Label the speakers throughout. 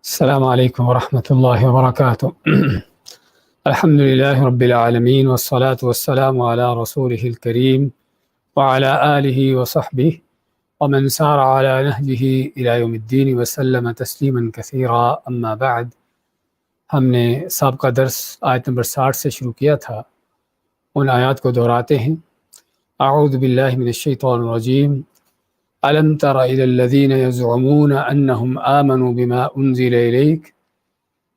Speaker 1: السلام علیکم ورحمۃ اللہ وبرکاتہ۔ الحمد للہ رب العالمین والصلاة والسلام علی رسولہ الکریم وعلی آلہ وصحبہ ومن سار علی نہجہ الی یوم الدین وسلم تسلیما کثیرا، اما بعد۔ ہم نے سابقہ درس آیت نمبر 60 سے شروع کیا تھا، ان آیات کو دہراتے ہیں۔ اعوذ باللہ من الشیطان الرجیم، أَلَمْ تَرَ إِلَى الَّذِينَ يَزْعُمُونَ أَنَّهُمْ آمَنُوا بِمَا أُنزِلَ إِلَيْكَ،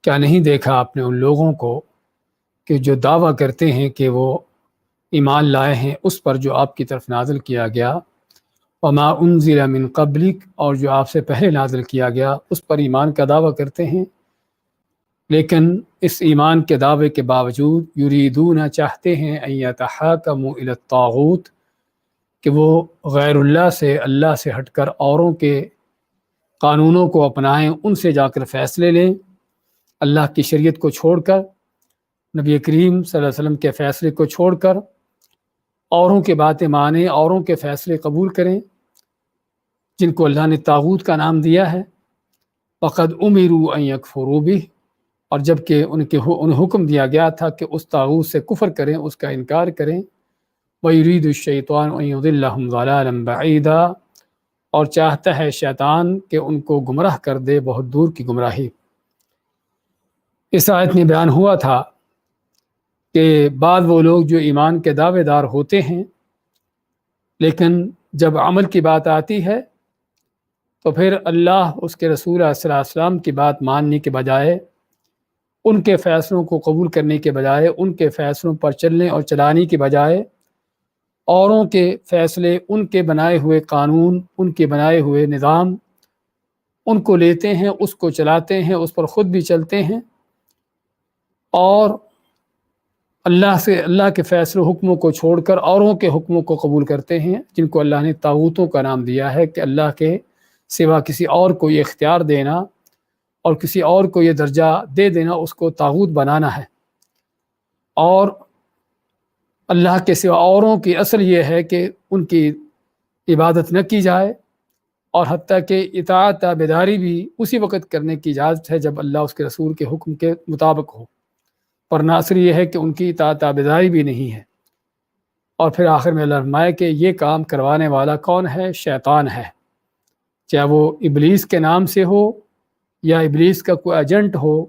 Speaker 1: کیا نہیں دیکھا آپ نے ان لوگوں کو کہ جو دعویٰ کرتے ہیں کہ وہ ایمان لائے ہیں اس پر جو آپ کی طرف نازل کیا گیا، وَمَا أُنزِلَ مِن قَبْلِكَ، اور جو آپ سے پہلے نازل کیا گیا اس پر ایمان کا دعویٰ کرتے ہیں، لیکن اس ایمان کے دعوے کے باوجود یریدون، چاہتے ہیں، ان یتحاکموا الی الطاغوت، کہ وہ غیر اللہ سے ہٹ کر اوروں کے قانونوں کو اپنائیں، ان سے جا کر فیصلے لیں، اللہ کی شریعت کو چھوڑ کر، نبی کریم صلی اللہ علیہ وسلم کے فیصلے کو چھوڑ کر اوروں کی باتیں مانیں، اوروں کے فیصلے قبول کریں، جن کو اللہ نے طاغوت کا نام دیا ہے۔ وقد امروا ان یکفروا بہ، اور جب کہ انہیں حکم دیا گیا تھا کہ اس طاغوت سے کفر کریں، اس کا انکار کریں۔ وَيُرِيدُ الشَّيْطَانُ أَن يُضِلَّهُمْ ضَلَالًا بَعِيدًا، اور چاہتا ہے شیطان کہ ان کو گمراہ کر دے بہت دور کی گمراہی۔ اس آیت میں بیان ہوا تھا کہ بعض وہ لوگ جو ایمان کے دعوے دار ہوتے ہیں، لیکن جب عمل کی بات آتی ہے تو پھر اللہ، اس کے رسول صلی اللہ علیہ وسلم کی بات ماننے کے بجائے، ان کے فیصلوں کو قبول کرنے کے بجائے، ان کے فیصلوں پر چلنے اور چلانے کے بجائے اوروں کے فیصلے، ان کے بنائے ہوئے قانون، ان کے بنائے ہوئے نظام، ان کو لیتے ہیں، اس کو چلاتے ہیں، اس پر خود بھی چلتے ہیں، اور اللہ کے فیصلے حکموں کو چھوڑ کر اوروں کے حکموں کو قبول کرتے ہیں، جن کو اللہ نے طاغوتوں کا نام دیا ہے کہ اللہ کے سوا کسی اور کو یہ اختیار دینا اور کسی اور کو یہ درجہ دے دینا، اس کو طاغوت بنانا ہے۔ اور اللہ کے سوا اوروں کی اصل یہ ہے کہ ان کی عبادت نہ کی جائے، اور حتیٰ کہ اطاعت تابعداری بھی اسی وقت کرنے کی اجازت ہے جب اللہ اس کے رسول کے حکم کے مطابق ہو، ورنہ اصل یہ ہے کہ ان کی اطاعت تابعداری بھی نہیں ہے۔ اور پھر آخر میں اللہ فرمائے کہ یہ کام کروانے والا کون ہے؟ شیطان ہے، چاہے وہ ابلیس کے نام سے ہو یا ابلیس کا کوئی ایجنٹ ہو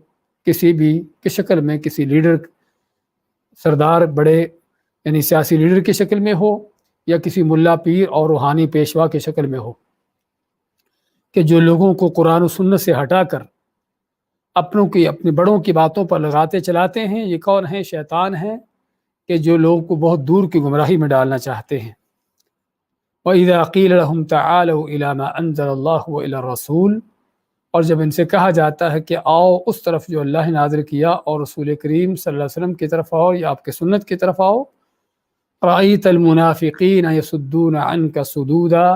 Speaker 1: کسی بھی کی شکل میں، کسی لیڈر، سردار، بڑے یعنی سیاسی لیڈر کی شکل میں ہو، یا کسی ملا پیر اور روحانی پیشوا کی شکل میں ہو، کہ جو لوگوں کو قرآن و سنت سے ہٹا کر اپنے بڑوں کی باتوں پر لگاتے چلاتے ہیں، یہ کون ہیں؟ شیطان ہیں، کہ جو لوگوں کو بہت دور کی گمراہی میں ڈالنا چاہتے ہیں۔ وَإِذَا قِيلَ لَهُمْ تَعَالَوْا إِلَى مَا أَنزَلَ اللَّهُ وَإِلَى الرَّسُولِ، اور جب ان سے کہا جاتا ہے کہ آؤ اس طرف جو اللہ نے نازل کیا اور رسول کریم صلی اللہ علیہ وسلم کی طرف آؤ، یا آپ کے سنت کی طرف آؤ، رَأَيْتَ الْمُنَافِقِينَ يَصُدُّونَ عَنْكَ صُدُودًا،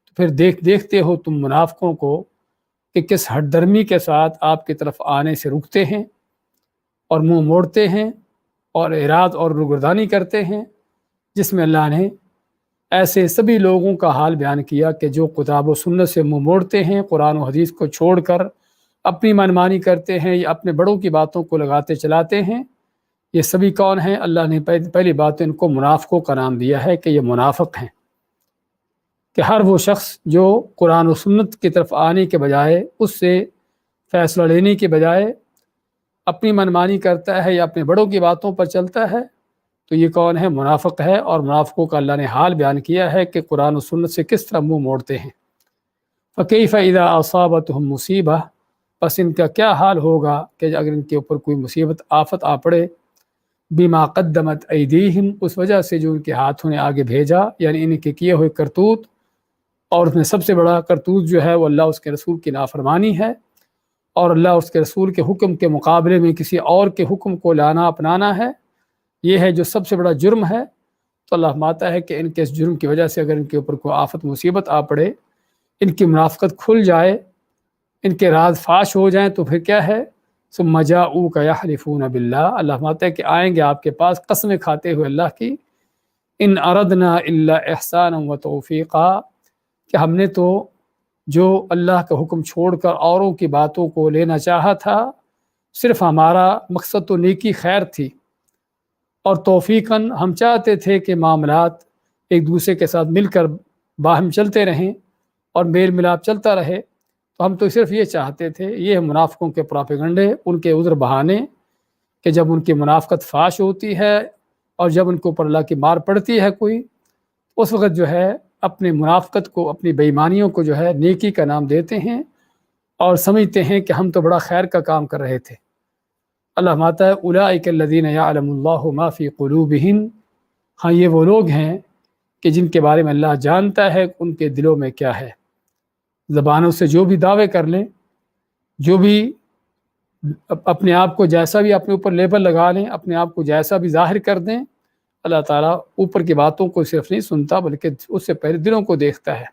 Speaker 1: تو پھر دیکھتے ہو تم منافقوں کو کہ کس ہٹ درمی کے ساتھ آپ کی طرف آنے سے رکتے ہیں اور منہ موڑتے ہیں اور اعراض اور روگردانی کرتے ہیں، جس میں اللہ نے ایسے سبھی لوگوں کا حال بیان کیا کہ جو کتاب و سنت سے منہ موڑتے ہیں، قرآن و حدیث کو چھوڑ کر اپنی منمانی کرتے ہیں یا اپنے بڑوں کی باتوں کو لگاتے چلاتے ہیں۔ یہ سبھی کون ہیں؟ اللہ نے پہلی بات ان کو منافقوں کا نام دیا ہے کہ یہ منافق ہیں، کہ ہر وہ شخص جو قرآن و سنت کی طرف آنے کے بجائے، اس سے فیصلہ لینے کے بجائے اپنی منمانی کرتا ہے یا اپنے بڑوں کی باتوں پر چلتا ہے، تو یہ کون ہے؟ منافق ہے۔ اور منافقوں کا اللہ نے حال بیان کیا ہے کہ قرآن و سنت سے کس طرح منہ موڑتے ہیں۔ فَكَيْفَ إِذَا أَصَابَتْهُمْ مُصِيبَةٌ، پس ان کا کیا حال ہوگا کہ اگر ان کے اوپر کوئی مصیبت، آفت آ پڑے، بِمَا قَدَّمَتْ أَيْدِيهِمْ، اس وجہ سے جو ان کے ہاتھوں نے آگے بھیجا، یعنی ان کے کیے ہوئے کرتوت، اور اس میں سب سے بڑا کرتوت جو ہے وہ اللہ اس کے رسول کی نافرمانی ہے، اور اللہ اس کے رسول کے حکم کے مقابلے میں کسی اور کے حکم کو لانا، اپنانا ہے، یہ ہے جو سب سے بڑا جرم ہے۔ تو اللہ فرماتا ہے کہ ان کے اس جرم کی وجہ سے اگر ان کے اوپر کوئی آفت مصیبت آ پڑے، ان کی منافقت کھل جائے، ان کے راز فاش ہو جائیں، تو پھر کیا ہے؟ ثم جاؤوک یحلفون باللہ، اللہ فرماتا ہے کہ آئیں گے آپ کے پاس قسمیں کھاتے ہوئے اللہ کی، ان اردنا الا احسانا و توفیقا، کہ ہم نے تو جو اللہ کا حکم چھوڑ کر اوروں کی باتوں کو لینا چاہا تھا، صرف ہمارا مقصد تو نیکی خیر تھی، اور توفیقاً ہم چاہتے تھے کہ معاملات ایک دوسرے کے ساتھ مل کر باہم چلتے رہیں اور میل ملاپ چلتا رہے، تو ہم تو صرف یہ چاہتے تھے۔ یہ منافقوں کے پراپیگنڈے، ان کے عذر بہانے کہ جب ان کی منافقت فاش ہوتی ہے اور جب ان کے اوپر اللہ کی مار پڑتی ہے کوئی، اس وقت جو ہے اپنی منافقت کو، اپنی بے ایمانیوں کو جو ہے نیکی کا نام دیتے ہیں اور سمجھتے ہیں کہ ہم تو بڑا خیر کا کام کر رہے تھے۔ اللہ ماتا ہے اولئک الذین یعلم اللہ ما فی قلوبہم، ہاں یہ وہ لوگ ہیں کہ جن کے بارے میں اللہ جانتا ہے ان کے دلوں میں کیا ہے۔ زبانوں سے جو بھی دعوے کر لیں، جو بھی اپنے آپ کو جیسا بھی اپنے اوپر لیبل لگا لیں، اپنے آپ کو جیسا بھی ظاہر کر دیں، اللہ تعالیٰ اوپر کی باتوں کو صرف نہیں سنتا بلکہ اس سے پہلے دلوں کو دیکھتا ہے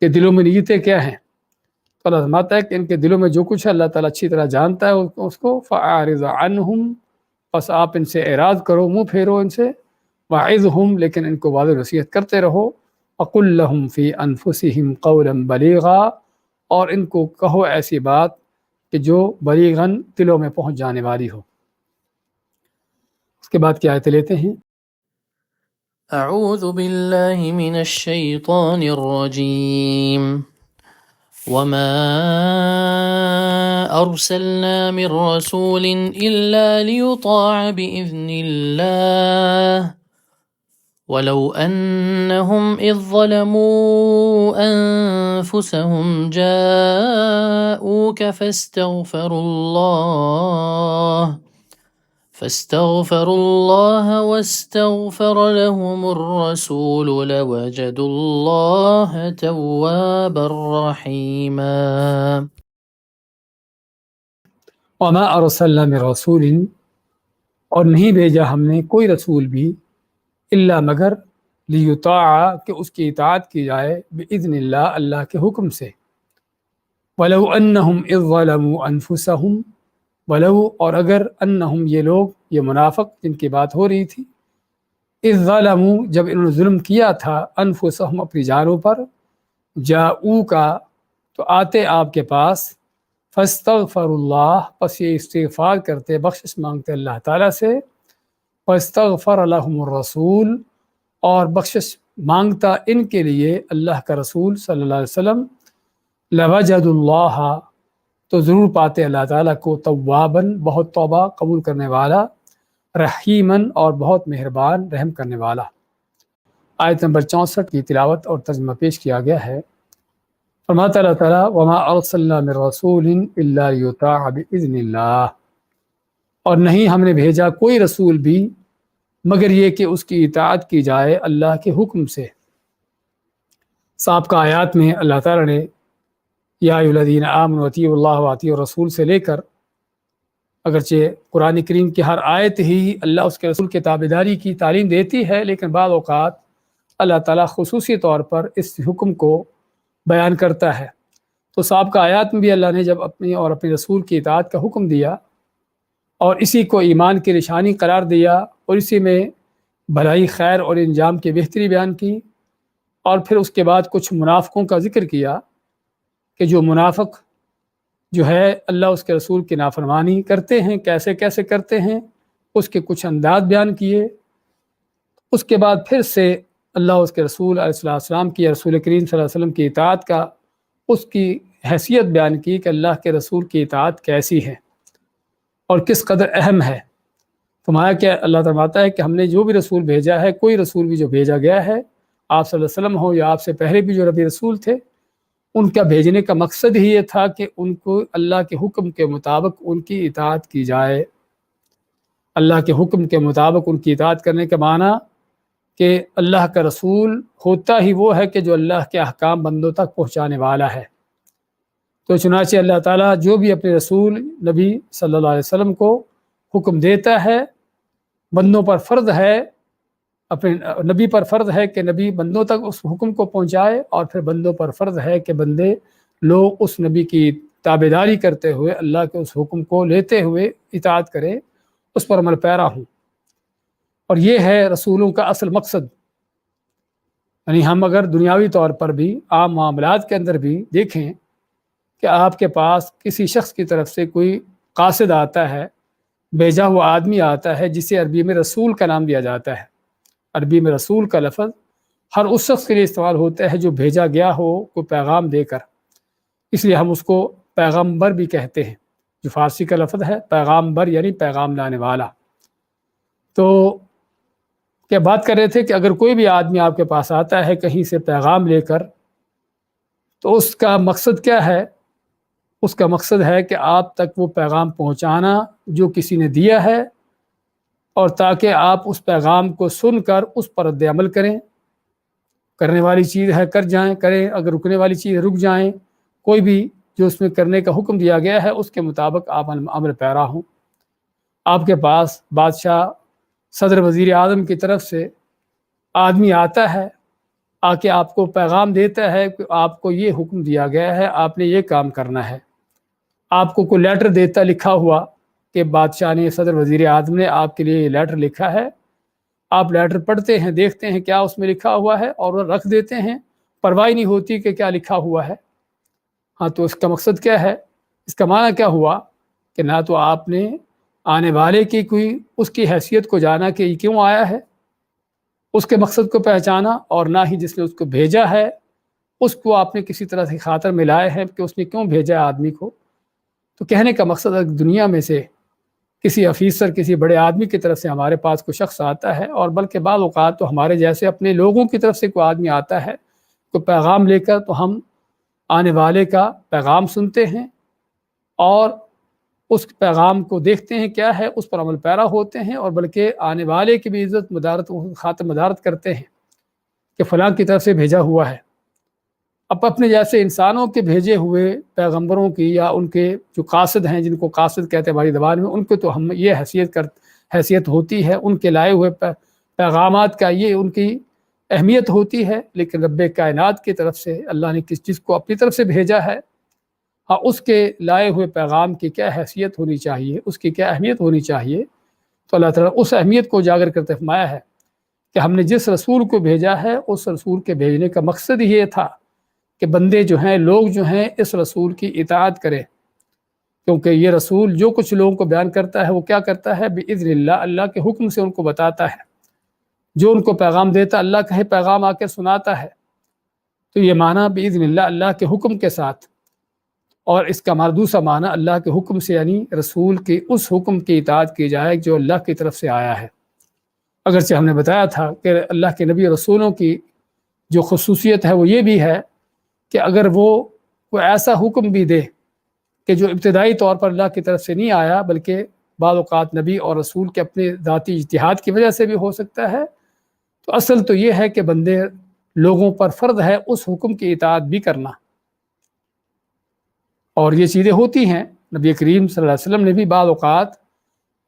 Speaker 1: کہ دلوں میں نیتیں کیا ہیں۔ تو اللہ فرماتا ہے کہ ان کے دلوں میں جو کچھ ہے اللہ تعالیٰ اچھی طرح جانتا ہے اس کو۔ فَأَعْرِضْ عَنْهُمْ، بس آپ ان سے اعراض کرو، منہ پھیرو ان سے، وَعِظْهُمْ، لیکن ان کو واضح نصیحت کرتے رہو، وَقُلْ لَهُمْ فِي أَنفُسِهِمْ قَوْلًا بَلِيغًا، اور ان کو کہو ایسی بات کہ جو بلیغاً دلوں میں پہنچ جانے والی ہو۔ اس کے بعد کی آیتیں لیتے ہیں۔
Speaker 2: اعوذ باللہ من الشیطان الرجیم وما ارسلنا من رسول الا ليطاع باذن الله ولو انهم اذ ظلموا انفسهم جاءوك فاستغفروا الله واستغفر لهم الرسول لوجدوا الله توابا رحيما۔
Speaker 1: وما ارسلنا من رسول، اور نہیں بھیجا ہم نے کوئی رسول بھی، الا مگر لیطاع، کہ اس کی اطاعت کی جائے، باذن اللہ، اللہ کے حکم سے۔ ولو انہم اذ ظلموا انفسہم، ولو، اور اگر، انہم یہ لوگ، یہ منافق جن کی بات ہو رہی تھی، اذ ظلموا جب انہوں نے ظلم کیا تھا، انفسہم اپنی جانوں پر، جاؤکا تو آتے آپ کے پاس، فاستغفر اللہ پس یہ استغفار کرتے، بخشش مانگتے اللہ تعالیٰ سے، فاستغفر لهم الرسول اور بخشش مانگتا ان کے لیے اللہ کا رسول صلی اللہ علیہ وسلم، لوجد اللہ تو ضرور پاتے اللہ تعالیٰ کو، تواباً بہت توبہ قبول کرنے والا، رحیماً اور بہت مہربان رحم کرنے والا۔ آیت نمبر 64 کی تلاوت اور ترجمہ پیش کیا گیا ہے۔ فرماتا اللہ تعالیٰ وما ارسلنا من رسول الا لیطاع باذن اللہ، اور نہیں ہم نے بھیجا کوئی رسول بھی مگر یہ کہ اس کی اطاعت کی جائے اللہ کے حکم سے۔ سابقہ آیات میں اللہ تعالیٰ نے یا ایھا الذین آمنوا اطیعوا اللہ واطیعوا الرسول سے لے کر، اگرچہ قرآن کریم کی ہر آیت ہی اللہ اس کے رسول کے تابعداری کی تعلیم دیتی ہے، لیکن بعض اوقات اللہ تعالیٰ خصوصی طور پر اس حکم کو بیان کرتا ہے۔ تو سابقہ آیات میں بھی اللہ نے جب اپنی اور اپنے رسول کی اطاعت کا حکم دیا اور اسی کو ایمان کی نشانی قرار دیا اور اسی میں بھلائی، خیر اور انجام کی بہتری بیان کی، اور پھر اس کے بعد کچھ منافقوں کا ذکر کیا کہ جو منافق جو ہے اللہ اس کے رسول کی نافرمانی کرتے ہیں، کیسے کیسے کرتے ہیں، اس کے کچھ انداز بیان کیے۔ اس کے بعد پھر سے اللہ اس کے رسول علیہ السلام کی، رسول کریم صلی اللہ علیہ وسلم کی اطاعت کا، اس کی حیثیت بیان کی کہ اللہ کے رسول کی اطاعت کیسی ہے اور کس قدر اہم ہے۔ فرمایا کہ اللہ فرماتا ہے کہ ہم نے جو بھی رسول بھیجا ہے، کوئی رسول بھی جو بھیجا گیا ہے، آپ صلی اللہ علیہ وسلم ہو یا آپ سے پہلے بھی جو نبی رسول تھے، ان کا بھیجنے کا مقصد ہی یہ تھا کہ ان کو اللہ کے حکم کے مطابق ان کی اطاعت کی جائے۔ اللہ کے حکم کے مطابق ان کی اطاعت کرنے کا معنی کہ اللہ کا رسول ہوتا ہی وہ ہے کہ جو اللہ کے احکام بندوں تک پہنچانے والا ہے۔ تو چنانچہ اللہ تعالیٰ جو بھی اپنے رسول نبی صلی اللہ علیہ وسلم کو حکم دیتا ہے، بندوں پر فرض ہے، اپنے نبی پر فرض ہے کہ نبی بندوں تک اس حکم کو پہنچائے، اور پھر بندوں پر فرض ہے کہ بندے لوگ اس نبی کی تابعداری کرتے ہوئے، اللہ کے اس حکم کو لیتے ہوئے اطاعت کریں، اس پر عمل پیرا ہوں۔ اور یہ ہے رسولوں کا اصل مقصد۔ یعنی ہم اگر دنیاوی طور پر بھی عام معاملات کے اندر بھی دیکھیں کہ آپ کے پاس کسی شخص کی طرف سے کوئی قاصد آتا ہے، بھیجا ہوا آدمی آتا ہے، جسے عربی میں رسول کا نام دیا جاتا ہے۔ عربی میں رسول کا لفظ ہر اس شخص کے لیے استعمال ہوتا ہے جو بھیجا گیا ہو کوئی پیغام دے کر، اس لیے ہم اس کو پیغمبر بھی کہتے ہیں، جو فارسی کا لفظ ہے پیغامبر یعنی پیغام لانے والا۔ تو کیا بات کر رہے تھے کہ اگر کوئی بھی آدمی آپ کے پاس آتا ہے کہیں سے پیغام لے کر، تو اس کا مقصد کیا ہے؟ اس کا مقصد ہے کہ آپ تک وہ پیغام پہنچانا جو کسی نے دیا ہے، اور تاکہ آپ اس پیغام کو سن کر اس پر رد عمل کریں، کرنے والی چیز ہے کر جائیں کریں، اگر رکنے والی چیز ہے رک جائیں، کوئی بھی جو اس میں کرنے کا حکم دیا گیا ہے اس کے مطابق آپ عمل پیرا ہوں۔ آپ کے پاس بادشاہ، صدر، وزیر اعظم کی طرف سے آدمی آتا ہے، آ کے آپ کو پیغام دیتا ہے کہ آپ کو یہ حکم دیا گیا ہے، آپ نے یہ کام کرنا ہے۔ آپ کو کوئی لیٹر دیتا لکھا ہوا کہ بادشاہ نے، صدر، وزیر اعظم نے آپ کے لیے یہ لیٹر لکھا ہے، آپ لیٹر پڑھتے ہیں، دیکھتے ہیں کیا اس میں لکھا ہوا ہے اور وہ رکھ دیتے ہیں، پرواہ نہیں ہوتی کہ کیا لکھا ہوا ہے۔ ہاں، تو اس کا مقصد کیا ہے؟ اس کا معنی کیا ہوا کہ نہ تو آپ نے آنے والے کی کوئی اس کی حیثیت کو جانا کہ یہ کیوں آیا ہے، اس کے مقصد کو پہچانا، اور نہ ہی جس نے اس کو بھیجا ہے اس کو آپ نے کسی طرح سے خاطر میں لائے ہیں کہ اس نے کیوں بھیجا ہے آدمی کو۔ تو کہنے کا مقصد ہے دنیا میں سے کسی افیسر، کسی بڑے آدمی کی طرف سے ہمارے پاس کوئی شخص آتا ہے، اور بلکہ بعض اوقات تو ہمارے جیسے اپنے لوگوں کی طرف سے کوئی آدمی آتا ہے کوئی پیغام لے کر، تو ہم آنے والے کا پیغام سنتے ہیں اور اس پیغام کو دیکھتے ہیں کیا ہے، اس پر عمل پیرا ہوتے ہیں، اور بلکہ آنے والے کی بھی عزت مدارت، خاطر مدارت کرتے ہیں کہ فلاں کی طرف سے بھیجا ہوا ہے۔ اب اپنے جیسے انسانوں کے بھیجے ہوئے پیغمبروں کی یا ان کے جو قاصد ہیں، جن کو قاصد کہتے ہیں ہماری زبان میں، ان کو تو ہم یہ حیثیت ہوتی ہے، ان کے لائے ہوئے پیغامات کا یہ ان کی اہمیت ہوتی ہے، لیکن رب کائنات کی طرف سے اللہ نے کس چیز کو اپنی طرف سے بھیجا ہے، ہاں اس کے لائے ہوئے پیغام کی کیا حیثیت ہونی چاہیے، اس کی کیا اہمیت ہونی چاہیے، تو اللہ تعالیٰ اس اہمیت کو اجاگر کرتے فرمایا ہے کہ ہم نے جس رسول کو بھیجا ہے اس رسول کے بھیجنے کا مقصد یہ تھا کہ بندے جو ہیں، لوگ جو ہیں، اس رسول کی اطاعت کریں، کیونکہ یہ رسول جو کچھ لوگوں کو بیان کرتا ہے وہ کیا کرتا ہے؟ بإذن اللہ، اللہ کے حکم سے ان کو بتاتا ہے، جو ان کو پیغام دیتا اللہ کا ہی پیغام آ کے سناتا ہے۔ تو یہ معنی بإذن اللہ، اللہ کے حکم کے ساتھ، اور اس کا دوسرا معنی اللہ کے حکم سے، یعنی رسول کے اس حکم کی اطاعت کی جائے جو اللہ کی طرف سے آیا ہے۔ اگرچہ ہم نے بتایا تھا کہ اللہ کے نبی رسولوں کی جو خصوصیت ہے وہ یہ بھی ہے کہ اگر وہ کوئی ایسا حکم بھی دے کہ جو ابتدائی طور پر اللہ کی طرف سے نہیں آیا، بلکہ بعض اوقات نبی اور رسول کے اپنے ذاتی اجتہاد کی وجہ سے بھی ہو سکتا ہے، تو اصل تو یہ ہے کہ بندے لوگوں پر فرض ہے اس حکم کی اطاعت بھی کرنا، اور یہ چیزیں ہوتی ہیں۔ نبی کریم صلی اللہ علیہ وسلم نے بھی بعض اوقات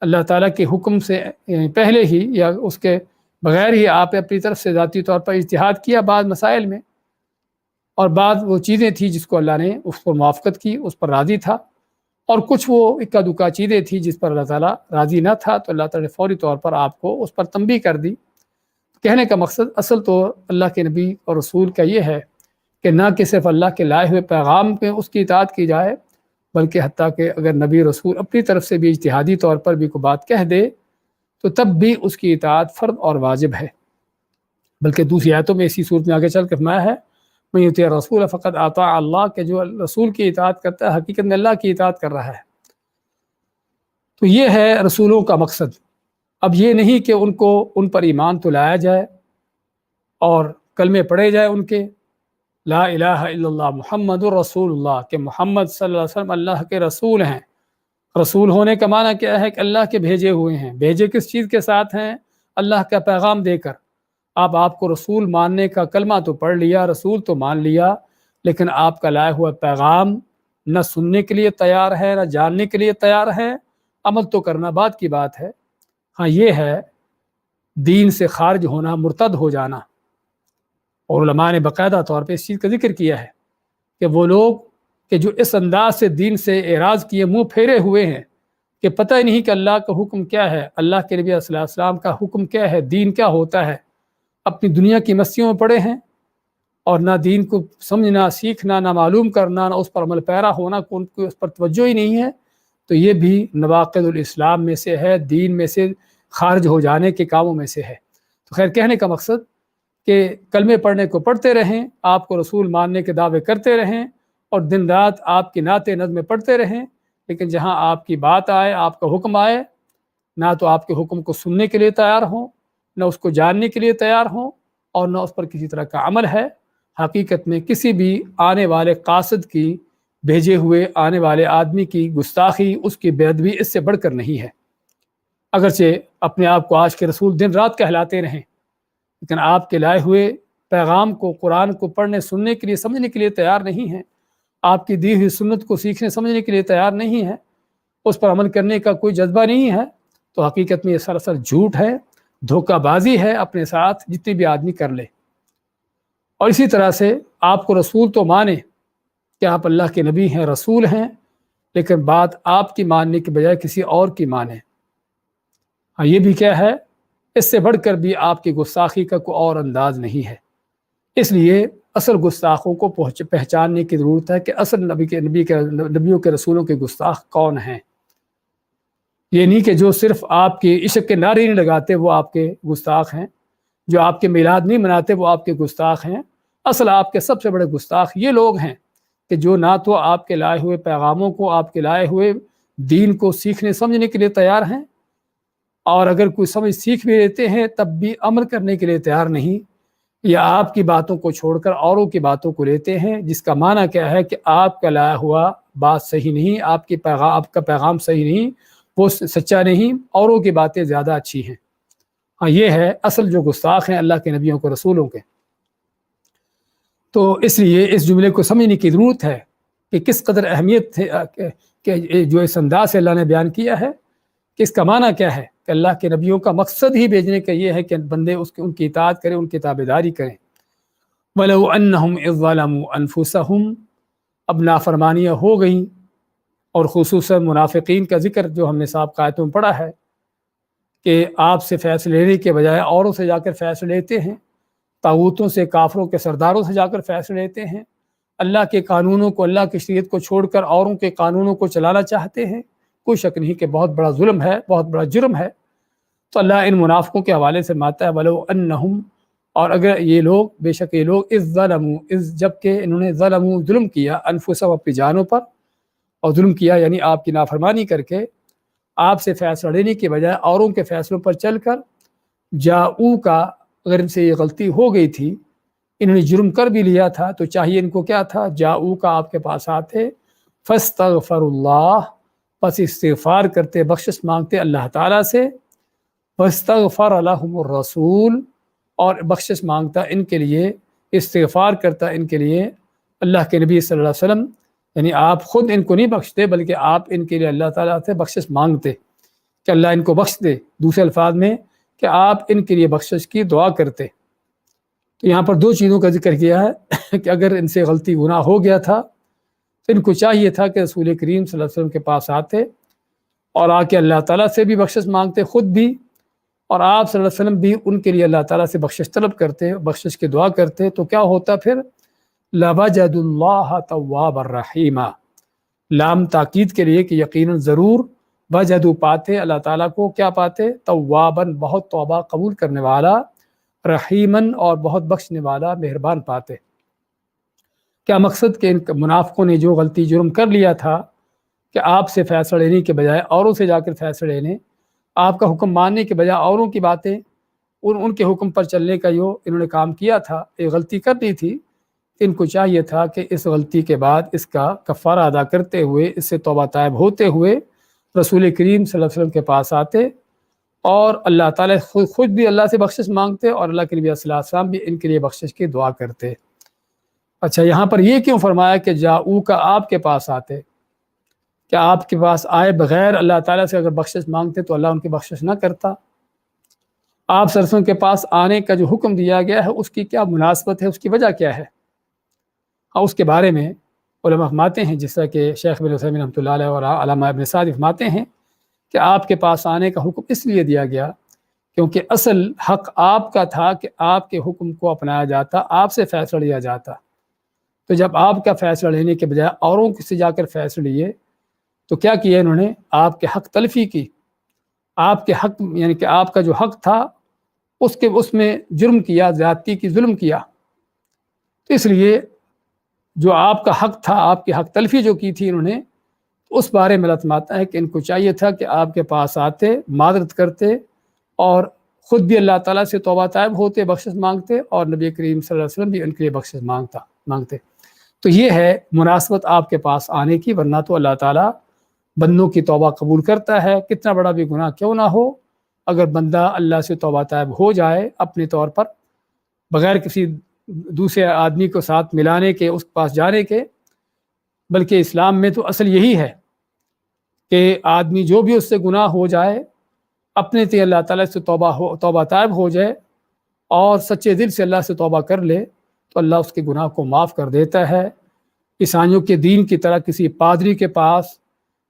Speaker 1: اللہ تعالیٰ کے حکم سے پہلے ہی یا اس کے بغیر ہی آپ اپنی طرف سے ذاتی طور پر اجتہاد کیا بعض مسائل میں، اور بعض وہ چیزیں تھیں جس کو اللہ نے اس پر موافقت کی، اس پر راضی تھا، اور کچھ وہ اکا دکا چیزیں تھیں جس پر اللہ تعالیٰ راضی نہ تھا، تو اللہ تعالیٰ نے فوری طور پر آپ کو اس پر تنبیہ کر دی۔ کہنے کا مقصد اصل تو اللہ کے نبی اور رسول کا یہ ہے کہ نہ کہ صرف اللہ کے لائے ہوئے پیغام پہ اس کی اطاعت کی جائے، بلکہ حتیٰ کہ اگر نبی رسول اپنی طرف سے بھی اجتہادی طور پر بھی کوئی بات کہہ دے تو تب بھی اس کی اطاعت فرض اور واجب ہے۔ بلکہ دوسری آیتوں میں اسی صورت میں آگے چل کے فرمایا ہے من یطیع الرسول فقد اطاع اللہ، کہ جو رسول کی اطاعت کرتا ہے حقیقت میں اللہ کی اطاعت کر رہا ہے۔ تو یہ ہے رسولوں کا مقصد۔ اب یہ نہیں کہ ان پر ایمان تو لایا جائے اور کلمے پڑھے جائے ان کے، لا الہ الا اللہ محمد الرسول اللہ، کہ محمد صلی اللہ علیہ وسلم اللہ کے رسول ہیں۔ رسول ہونے کا معنی کیا ہے؟ کہ اللہ کے بھیجے ہوئے ہیں۔ بھیجے کس چیز کے ساتھ ہیں؟ اللہ کا پیغام دے کر۔ آپ کو رسول ماننے کا کلمہ تو پڑھ لیا، رسول تو مان لیا، لیکن آپ کا لایا ہوا پیغام نہ سننے کے لیے تیار ہے، نہ جاننے کے لیے تیار ہے، عمل تو کرنا بعد کی بات ہے۔ ہاں، یہ ہے دین سے خارج ہونا، مرتد ہو جانا، اور علماء نے باقاعدہ طور پہ اس چیز کا ذکر کیا ہے کہ وہ لوگ کہ جو اس انداز سے دین سے اعراض کیے، منہ پھیرے ہوئے ہیں کہ پتہ ہی نہیں کہ اللہ کا حکم کیا ہے، اللہ کے نبی صلی اللہ علیہ وسلم کا حکم کیا ہے، دین کیا ہوتا ہے، اپنی دنیا کی مستیوں میں پڑے ہیں اور نہ دین کو سمجھنا سیکھنا نہ معلوم کرنا نہ اس پر عمل پیرا ہونا، ان کو اس پر توجہ ہی نہیں ہے، تو یہ بھی نواقض الاسلام میں سے ہے، دین میں سے خارج ہو جانے کے کاموں میں سے ہے۔ تو خیر کہنے کا مقصد کہ کلمے پڑھنے کو پڑھتے رہیں، آپ کو رسول ماننے کے دعوے کرتے رہیں اور دن رات آپ کی نعتیں نظمیں پڑھتے رہیں، لیکن جہاں آپ کی بات آئے، آپ کا حکم آئے، نہ تو آپ کے حکم کو سننے کے لیے تیار ہوں، نہ اس کو جاننے کے لیے تیار ہوں، اور نہ اس پر کسی طرح کا عمل ہے۔ حقیقت میں کسی بھی آنے والے قاصد کی، بھیجے ہوئے آنے والے آدمی کی گستاخی، اس کی بے ادبی اس سے بڑھ کر نہیں ہے۔ اگرچہ اپنے آپ کو آج کے رسول دن رات کہلاتے رہیں، لیکن آپ کے لائے ہوئے پیغام کو، قرآن کو پڑھنے سننے کے لیے سمجھنے کے لیے تیار نہیں ہیں، آپ کی دی ہوئی سنت کو سیکھنے سمجھنے کے لیے تیار نہیں ہیں، اس پر عمل کرنے کا کوئی جذبہ نہیں ہے، تو حقیقت میں یہ سراسر جھوٹ ہے، دھوکہ بازی ہے اپنے ساتھ جتنے بھی آدمی کر لے۔ اور اسی طرح سے آپ کو رسول تو مانے کہ آپ اللہ کے نبی ہیں، رسول ہیں، لیکن بات آپ کی ماننے کے بجائے کسی اور کی مانے۔ ہاں یہ بھی کیا ہے، اس سے بڑھ کر بھی آپ کی گستاخی کا کوئی اور انداز نہیں ہے۔ اس لیے اصل گستاخوں کو پہچاننے کی ضرورت ہے کہ اصل نبیوں کے رسولوں کے گستاخ کون ہیں۔ یہ نہیں کہ جو صرف آپ کے عشق کے نعرے نہیں لگاتے وہ آپ کے گستاخ ہیں، جو آپ کے میلاد نہیں مناتے وہ آپ کے گستاخ ہیں۔ اصل آپ کے سب سے بڑے گستاخ یہ لوگ ہیں کہ جو نہ تو آپ کے لائے ہوئے پیغاموں کو، آپ کے لائے ہوئے دین کو سیکھنے سمجھنے کے لیے تیار ہیں، اور اگر کوئی سمجھ سیکھ بھی لیتے ہیں تب بھی عمل کرنے کے لیے تیار نہیں، یا آپ کی باتوں کو چھوڑ کر اوروں کی باتوں کو لیتے ہیں، جس کا معنی کیا ہے کہ آپ کا لایا ہوا بات صحیح نہیں، آپ کا پیغام صحیح نہیں، وہ سچا نہیں، اوروں کی باتیں زیادہ اچھی ہیں۔ ہاں یہ ہے اصل جو گستاخ ہیں اللہ کے نبیوں کو، رسولوں کے۔ تو اس لیے اس جملے کو سمجھنے کی ضرورت ہے کہ کس قدر اہمیت ہے کہ جو اس انداز سے اللہ نے بیان کیا ہے کہ اس کا معنی کیا ہے کہ اللہ کے نبیوں کا مقصد ہی بھیجنے کا یہ ہے کہ بندے ان کی اطاعت کریں، ان کی تابعداری کریں۔ وَلَوْ أَنَّهُمْ إِذْ ظَلَمُوا أَنفُسَهُمْ، اب نافرمانیاں ہو گئیں، اور خصوصاً منافقین کا ذکر جو ہم نے سابقہ آیتوں میں پڑھا ہے کہ آپ سے فیصلے لینے کے بجائے اوروں سے جا کر فیصلے لیتے ہیں، طاغوتوں سے، کافروں کے سرداروں سے جا کر فیصلے لیتے ہیں، اللہ کے قانونوں کو، اللہ کی شریعت کو چھوڑ کر اوروں کے قانونوں کو چلانا چاہتے ہیں، کوئی شک نہیں کہ بہت بڑا ظلم ہے، بہت بڑا جرم ہے۔ تو اللہ ان منافقوں کے حوالے سے ماتا ہے وَلَوْ أَنَّهُمْ، اور اگر یہ لوگ، بے شک یہ لوگ، اِذْ ظَلَمُوا، اِذْ جب کہ انہوں نے ظلموا ظلم کیا، انفسہم اپنی جانوں پر، اور ظلم کیا یعنی آپ کی نافرمانی کر کے، آپ سے فیصلہ لینے کے بجائے اوروں کے فیصلوں پر چل کر، جاؤ کا، اگر ان سے یہ غلطی ہو گئی تھی، انہوں نے جرم کر بھی لیا تھا، تو چاہیے ان کو کیا تھا، جاؤ کا آپ کے پاس آتے، فاستغفر اللہ، پس استغفار کرتے، بخشش مانگتے اللہ تعالیٰ سے، فاستغفر لهم الرسول، اور بخشش مانگتا ان کے لیے، استغفار کرتا ان کے لیے اللہ کے نبی صلی اللہ علیہ وسلم، یعنی آپ خود ان کو نہیں بخشتے بلکہ آپ ان کے لیے اللہ تعالیٰ سے بخشش مانگتے کہ اللہ ان کو بخش دے، دوسرے الفاظ میں کہ آپ ان کے لیے بخشش کی دعا کرتے۔ تو یہاں پر دو چیزوں کا ذکر کیا ہے کہ اگر ان سے غلطی گناہ ہو گیا تھا تو ان کو چاہیے تھا کہ رسول کریم صلی اللہ علیہ وسلم کے پاس آتے اور آ کے اللہ تعالیٰ سے بھی بخشش مانگتے خود بھی، اور آپ صلی اللہ علیہ وسلم بھی ان کے لیے اللہ تعالیٰ سے بخشش طلب کرتے، بخشش کی دعا کرتے، تو کیا ہوتا پھر، لَوَجَدُوا اللَّهَ تَوَّابًا رَحِيمًا، لام تاکید کے لیے کہ یقیناً ضرور، وجدوا پاتے اللہ تعالیٰ کو، کیا پاتے، تواباً بہت توبہ قبول کرنے والا، رحیماً اور بہت بخشنے والا، مہربان پاتے۔ کیا مقصد کہ ان منافقوں نے جو غلطی جرم کر لیا تھا کہ آپ سے فیصلہ لینے کے بجائے اوروں سے جا کر فیصلہ لینے، آپ کا حکم ماننے کے بجائے اوروں کی باتیں، ان کے حکم پر چلنے کا جو انہوں نے کام کیا تھا، ایک غلطی کر دی تھی، ان کو چاہیے تھا کہ اس غلطی کے بعد اس کا کفارہ ادا کرتے ہوئے، اس سے توبہ طائب ہوتے ہوئے رسول کریم صلی اللہ علیہ وسلم کے پاس آتے اور اللہ تعالیٰ خود بھی اللہ سے بخشش مانگتے اور اللہ کے نبی صلی اللہ علیہ وسلم بھی ان کے لیے بخشش کی دعا کرتے۔ اچھا یہاں پر یہ کیوں فرمایا کہ جاؤ کا آپ کے پاس آتے؟ کیا آپ کے پاس آئے بغیر اللہ تعالیٰ سے اگر بخشش مانگتے تو اللہ ان کی بخشش نہ کرتا؟ آپ صلی اللہ علیہ وسلم کے پاس آنے کا جو حکم دیا گیا ہے اس کی کیا مناسبت ہے، اس کی وجہ کیا ہے؟ اور اس کے بارے میں علماء فرماتے ہیں، جس طرح کہ شیخ بن عثیمین رحمۃ اللہ علیہ اور علامہ ابن سعدی فرماتے ہیں کہ آپ کے پاس آنے کا حکم اس لیے دیا گیا کیونکہ اصل حق آپ کا تھا کہ آپ کے حکم کو اپنایا جاتا، آپ سے فیصلہ لیا جاتا۔ تو جب آپ کا فیصلہ لینے کے بجائے اوروں سے جا کر فیصلے لیے تو کیا کیا انہوں نے؟ آپ کے حق تلفی کی، آپ کے حق یعنی کہ آپ کا جو حق تھا اس میں جرم کیا، زیادتی کی، ظلم کیا۔ تو اس لیے جو آپ کا حق تھا، آپ کی حق تلفی جو کی تھی انہوں نے، اس بارے میں اللہ فرماتا ہے کہ ان کو چاہیے تھا کہ آپ کے پاس آتے، معذرت کرتے، اور خود بھی اللہ تعالیٰ سے توبہ طائب ہوتے، بخشش مانگتے، اور نبی کریم صلی اللہ علیہ وسلم بھی ان کے لیے بخشش مانگتے۔ تو یہ ہے مناسبت آپ کے پاس آنے کی، ورنہ تو اللہ تعالیٰ بندوں کی توبہ قبول کرتا ہے، کتنا بڑا بھی گناہ کیوں نہ ہو۔ اگر بندہ اللہ سے توبہ طائب ہو جائے اپنے طور پر، بغیر کسی دوسرے آدمی کو ساتھ ملانے کے، اس کے پاس جانے کے، بلکہ اسلام میں تو اصل یہی ہے کہ آدمی جو بھی اس سے گناہ ہو جائے اپنے تے اللہ تعالیٰ سے توبہ طائب ہو جائے اور سچے دل سے اللہ سے توبہ کر لے تو اللہ اس کے گناہ کو معاف کر دیتا ہے۔ عیسائیوں کے دین کی طرح کسی پادری کے پاس،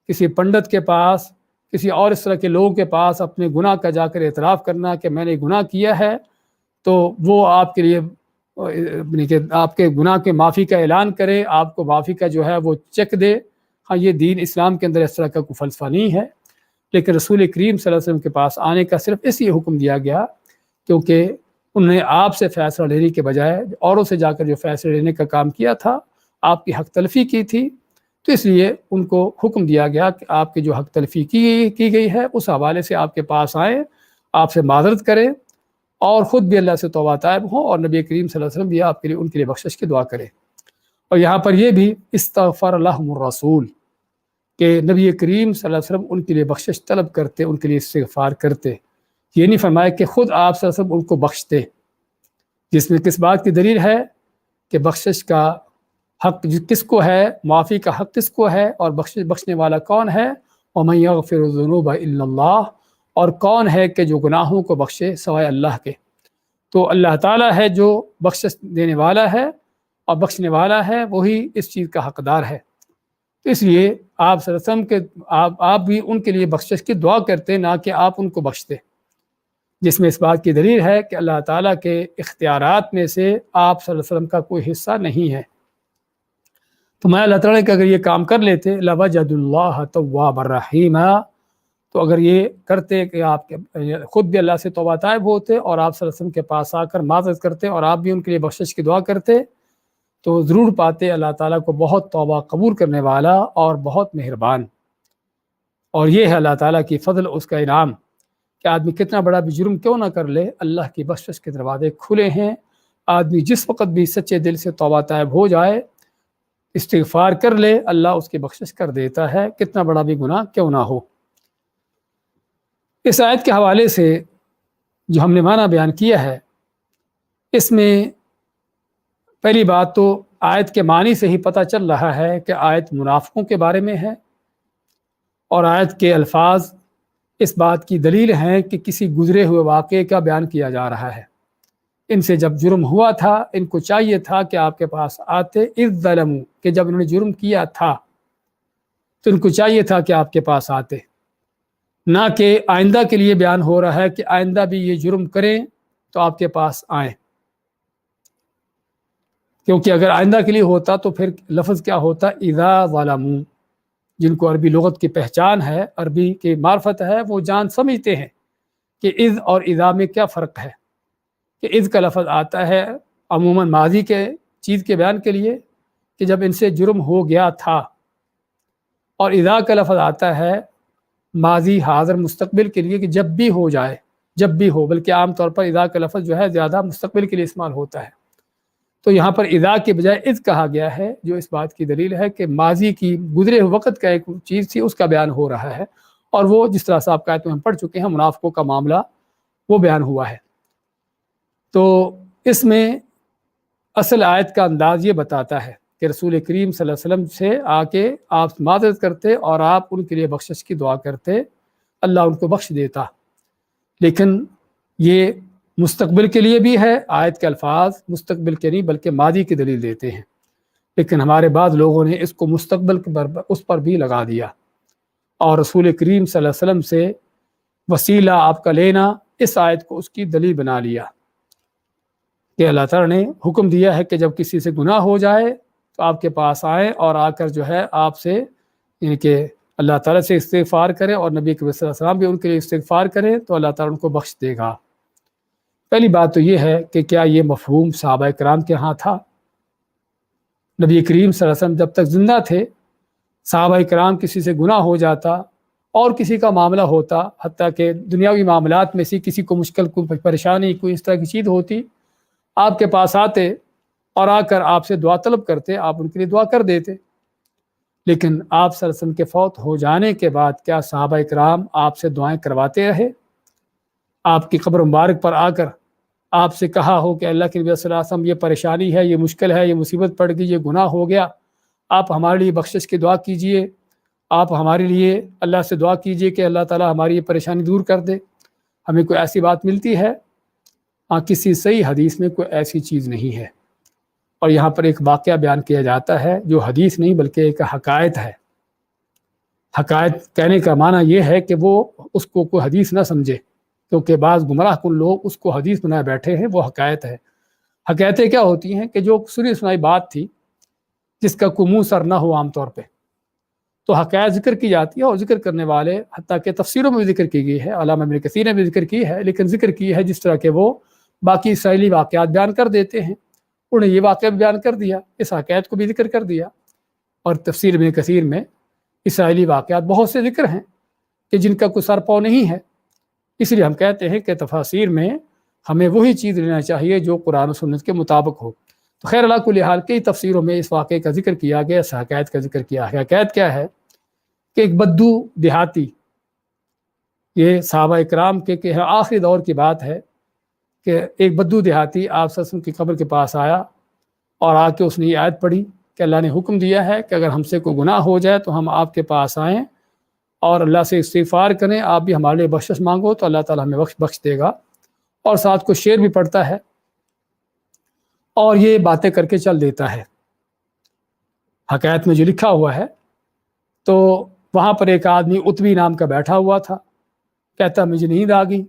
Speaker 1: کسی پنڈت کے پاس، کسی اور اس طرح کے لوگوں کے پاس اپنے گناہ کا جا کر اعتراف کرنا کہ میں نے گناہ کیا ہے تو وہ آپ کے لیے آپ کے گناہ کے معافی کا اعلان کرے، آپ کو معافی کا جو ہے وہ چیک دے، ہاں یہ دین اسلام کے اندر اس طرح کا کوئی فلسفہ نہیں ہے۔ لیکن رسول کریم صلی اللہ علیہ وسلم کے پاس آنے کا صرف اس لیے حکم دیا گیا کیونکہ انہوں نے آپ سے فیصلہ لینے کے بجائے اوروں سے جا کر جو فیصلہ لینے کا کام کیا تھا، آپ کی حق تلفی کی تھی، تو اس لیے ان کو حکم دیا گیا کہ آپ کی جو حق تلفی کی گئی ہے اس حوالے سے آپ کے پاس آئیں، آپ سے معذرت کریں، اور خود بھی اللہ سے توبہ طائب ہوں، اور نبی کریم صلی اللہ علیہ وسلم بھی آپ کے لیے ان کے لیے بخشش کی دعا کریں۔ اور یہاں پر یہ بھی استغفر لہم الرسول کہ نبی کریم صلی اللہ علیہ وسلم ان کے لیے بخشش طلب کرتے، ان کے لیے استغفار کرتے، یہ نہیں فرمایا کہ خود آپ صلی اللہ علیہ وسلم ان کو بخشتے، جس میں کس بات کی دلیل ہے کہ بخشش کا حق کس کو ہے، معافی کا حق کس کو ہے، اور بخشنے والا کون ہے؟ وَمَن يَغْفِرُ الذُّنُوبَ إِلَّا اللَّهُ، اور کون ہے کہ جو گناہوں کو بخشے سوائے اللہ کے؟ تو اللہ تعالیٰ ہے جو بخشش دینے والا ہے اور بخشنے والا ہے، وہی اس چیز کا حقدار ہے۔ تو اس لیے آپ صلی اللہ علیہ وسلم کے آپ بھی ان کے لیے بخشش کی دعا کرتے، نہ کہ آپ ان کو بخشتے، جس میں اس بات کی دلیل ہے کہ اللہ تعالیٰ کے اختیارات میں سے آپ صلی اللہ علیہ وسلم کا کوئی حصہ نہیں ہے۔ تو میں اللہ تعالیٰ کہ اگر یہ کام کر لیتے لَوَجَدُوا اللَّهَ تَوَّابًا رَحِيمًا، تو اگر یہ کرتے کہ آپ خود بھی اللہ سے توبہ طائب ہوتے اور آپ صلی اللہ علیہ وسلم کے پاس آ کر معذرت کرتے اور آپ بھی ان کے لیے بخشش کی دعا کرتے، تو ضرور پاتے اللہ تعالیٰ کو بہت توبہ قبول کرنے والا اور بہت مہربان۔ اور یہ ہے اللہ تعالیٰ کی فضل، اس کا انعام کہ آدمی کتنا بڑا بھی جرم کیوں نہ کر لے، اللہ کی بخشش کے دروازے کھلے ہیں۔ آدمی جس وقت بھی سچے دل سے توبہ طائب ہو جائے، استغفار کر لے، اللہ اس کی بخشش کر دیتا ہے، کتنا بڑا بھی گناہ کیوں نہ ہو۔ اس آیت کے حوالے سے جو ہم نے معنی بیان کیا ہے، اس میں پہلی بات تو آیت کے معنی سے ہی پتہ چل رہا ہے کہ آیت منافقوں کے بارے میں ہے، اور آیت کے الفاظ اس بات کی دلیل ہیں کہ کسی گزرے ہوئے واقعے کا بیان کیا جا رہا ہے۔ ان سے جب جرم ہوا تھا، ان کو چاہیے تھا کہ آپ کے پاس آتے، اذ ظلموا، کہ جب انہوں نے جرم کیا تھا تو ان کو چاہیے تھا کہ آپ کے پاس آتے، نہ کہ آئندہ کے لیے بیان ہو رہا ہے کہ آئندہ بھی یہ جرم کریں تو آپ کے پاس آئیں، کیونکہ اگر آئندہ کے لیے ہوتا تو پھر لفظ کیا ہوتا؟ اذا ظلموا، جن کو عربی لغت کی پہچان ہے، عربی کی معرفت ہے، وہ جان سمجھتے ہیں کہ اذ اور اذا میں کیا فرق ہے۔ کہ اذ کا لفظ آتا ہے عموماً ماضی کے چیز کے بیان کے لیے کہ جب ان سے جرم ہو گیا تھا، اور اذا کا لفظ آتا ہے ماضی حاضر مستقبل کے لیے کہ جب بھی ہو جائے، جب بھی ہو، بلکہ عام طور پر اذا کا لفظ جو ہے زیادہ مستقبل کے لیے استعمال ہوتا ہے۔ تو یہاں پر اذا کے بجائے اذ کہا گیا ہے، جو اس بات کی دلیل ہے کہ ماضی کی گزرے ہوئے وقت کا ایک چیز تھی، اس کا بیان ہو رہا ہے، اور وہ جس طرح سے آپ آیت میں ہم پڑھ چکے ہیں، منافقوں کا معاملہ وہ بیان ہوا ہے۔ تو اس میں اصل آیت کا انداز یہ بتاتا ہے کہ رسول کریم صلی اللہ علیہ وسلم سے آ کے آپ معذرت کرتے اور آپ ان کے لیے بخشش کی دعا کرتے، اللہ ان کو بخش دیتا۔ لیکن یہ مستقبل کے لیے بھی ہے، آیت کے الفاظ مستقبل کے نہیں بلکہ ماضی کی دلیل دیتے ہیں، لیکن ہمارے بعض لوگوں نے اس کو مستقبل اس پر بھی لگا دیا، اور رسول کریم صلی اللہ علیہ وسلم سے وسیلہ آپ کا لینا اس آیت کو اس کی دلیل بنا لیا کہ اللہ تعالیٰ نے حکم دیا ہے کہ جب کسی سے گناہ ہو جائے تو آپ کے پاس آئیں اور آ کر جو ہے آپ سے یعنی کہ اللہ تعالیٰ سے استغفار کریں، اور نبی کریم صلی اللہ علیہ وسلم بھی ان کے لیے استغفار کریں تو اللہ تعالیٰ ان کو بخش دے گا۔ پہلی بات تو یہ ہے کہ کیا یہ مفہوم صحابہ کرام کے ہاں تھا؟ نبی کریم صلی اللہ علیہ وسلم جب تک زندہ تھے، صحابہ کرام کسی سے گناہ ہو جاتا اور کسی کا معاملہ ہوتا، حتیٰ کہ دنیاوی معاملات میں سے کسی کو مشکل، کوئی پریشانی، کوئی اس طرح کی چیز ہوتی، آپ کے پاس آتے اور آ کر آپ سے دعا طلب کرتے، آپ ان کے لیے دعا کر دیتے۔ لیکن آپ صلی اللہ علیہ وسلم کے فوت ہو جانے کے بعد کیا صحابہ کرام آپ سے دعائیں کرواتے رہے؟ آپ کی قبر مبارک پر آ کر آپ سے کہا ہو کہ اللہ کے نبی صلی اللہ علیہ وسلم یہ پریشانی ہے، یہ مشکل ہے، یہ مصیبت پڑ گئی، یہ گناہ ہو گیا، آپ ہمارے لیے بخشش کی دعا کیجئے، آپ ہمارے لیے اللہ سے دعا کیجئے کہ اللہ تعالیٰ ہماری یہ پریشانی دور کر دے؟ ہمیں کوئی ایسی بات ملتی ہے؟ کسی صحیح حدیث میں کوئی ایسی چیز نہیں ہے۔ اور یہاں پر ایک واقعہ بیان کیا جاتا ہے جو حدیث نہیں بلکہ ایک حکایت ہے۔ حکایت کہنے کا معنی یہ ہے کہ وہ اس کو کوئی حدیث نہ سمجھے، کیونکہ بعض گمراہ کن لوگ اس کو حدیث بنائے بیٹھے ہیں، وہ حکایت ہے۔ حکایتیں کیا ہوتی ہیں کہ جو سنی سنائی بات تھی جس کا کوئی منہ سر نہ ہو عام طور پہ، تو حکایت ذکر کی جاتی ہے، اور ذکر کرنے والے حتیٰ کہ تفسیروں میں بھی ذکر کی گئی ہے، علامہ ابن کثیر نے بھی ذکر کی ہے، لیکن ذکر کی ہے جس طرح کہ وہ باقی اسرائیلی واقعات بیان کر دیتے ہیں، انہیں یہ واقعہ بھی بیان کر دیا، اس حکایت کو بھی ذکر کر دیا۔ اور تفسیر ابن کثیر میں اسرائیلی واقعات بہت سے ذکر ہیں کہ جن کا کوئی سر پاؤ نہیں ہے، اس لیے ہم کہتے ہیں کہ تفاسیر میں ہمیں وہی چیز لینا چاہیے جو قرآن و سنت کے مطابق ہو۔ تو خیر اللہ کل حال کئی تفسیروں میں اس واقعے کا ذکر کیا گیا، اس حکایت کا ذکر کیا ہے۔ حکایت کیا ہے کہ ایک بدو دیہاتی، یہ صحابہ اکرام کے آخری دور کی بات ہے کہ ایک بدو دیہاتی آپ صلی اللہ علیہ وسلم کی قبر کے پاس آیا اور آ کے اس نے یہ آیت پڑھی کہ اللہ نے حکم دیا ہے کہ اگر ہم سے کوئی گناہ ہو جائے تو ہم آپ کے پاس آئیں اور اللہ سے استغفار کریں، آپ بھی ہمارے لیے بخشش مانگو تو اللہ تعالیٰ ہمیں بخش دے گا۔ اور ساتھ کو شعر بھی پڑھتا ہے اور یہ باتیں کر کے چل دیتا ہے۔ حکایت میں جو لکھا ہوا ہے، تو وہاں پر ایک آدمی اتبی نام کا بیٹھا ہوا تھا، کہتا مجھے نیند آ گئی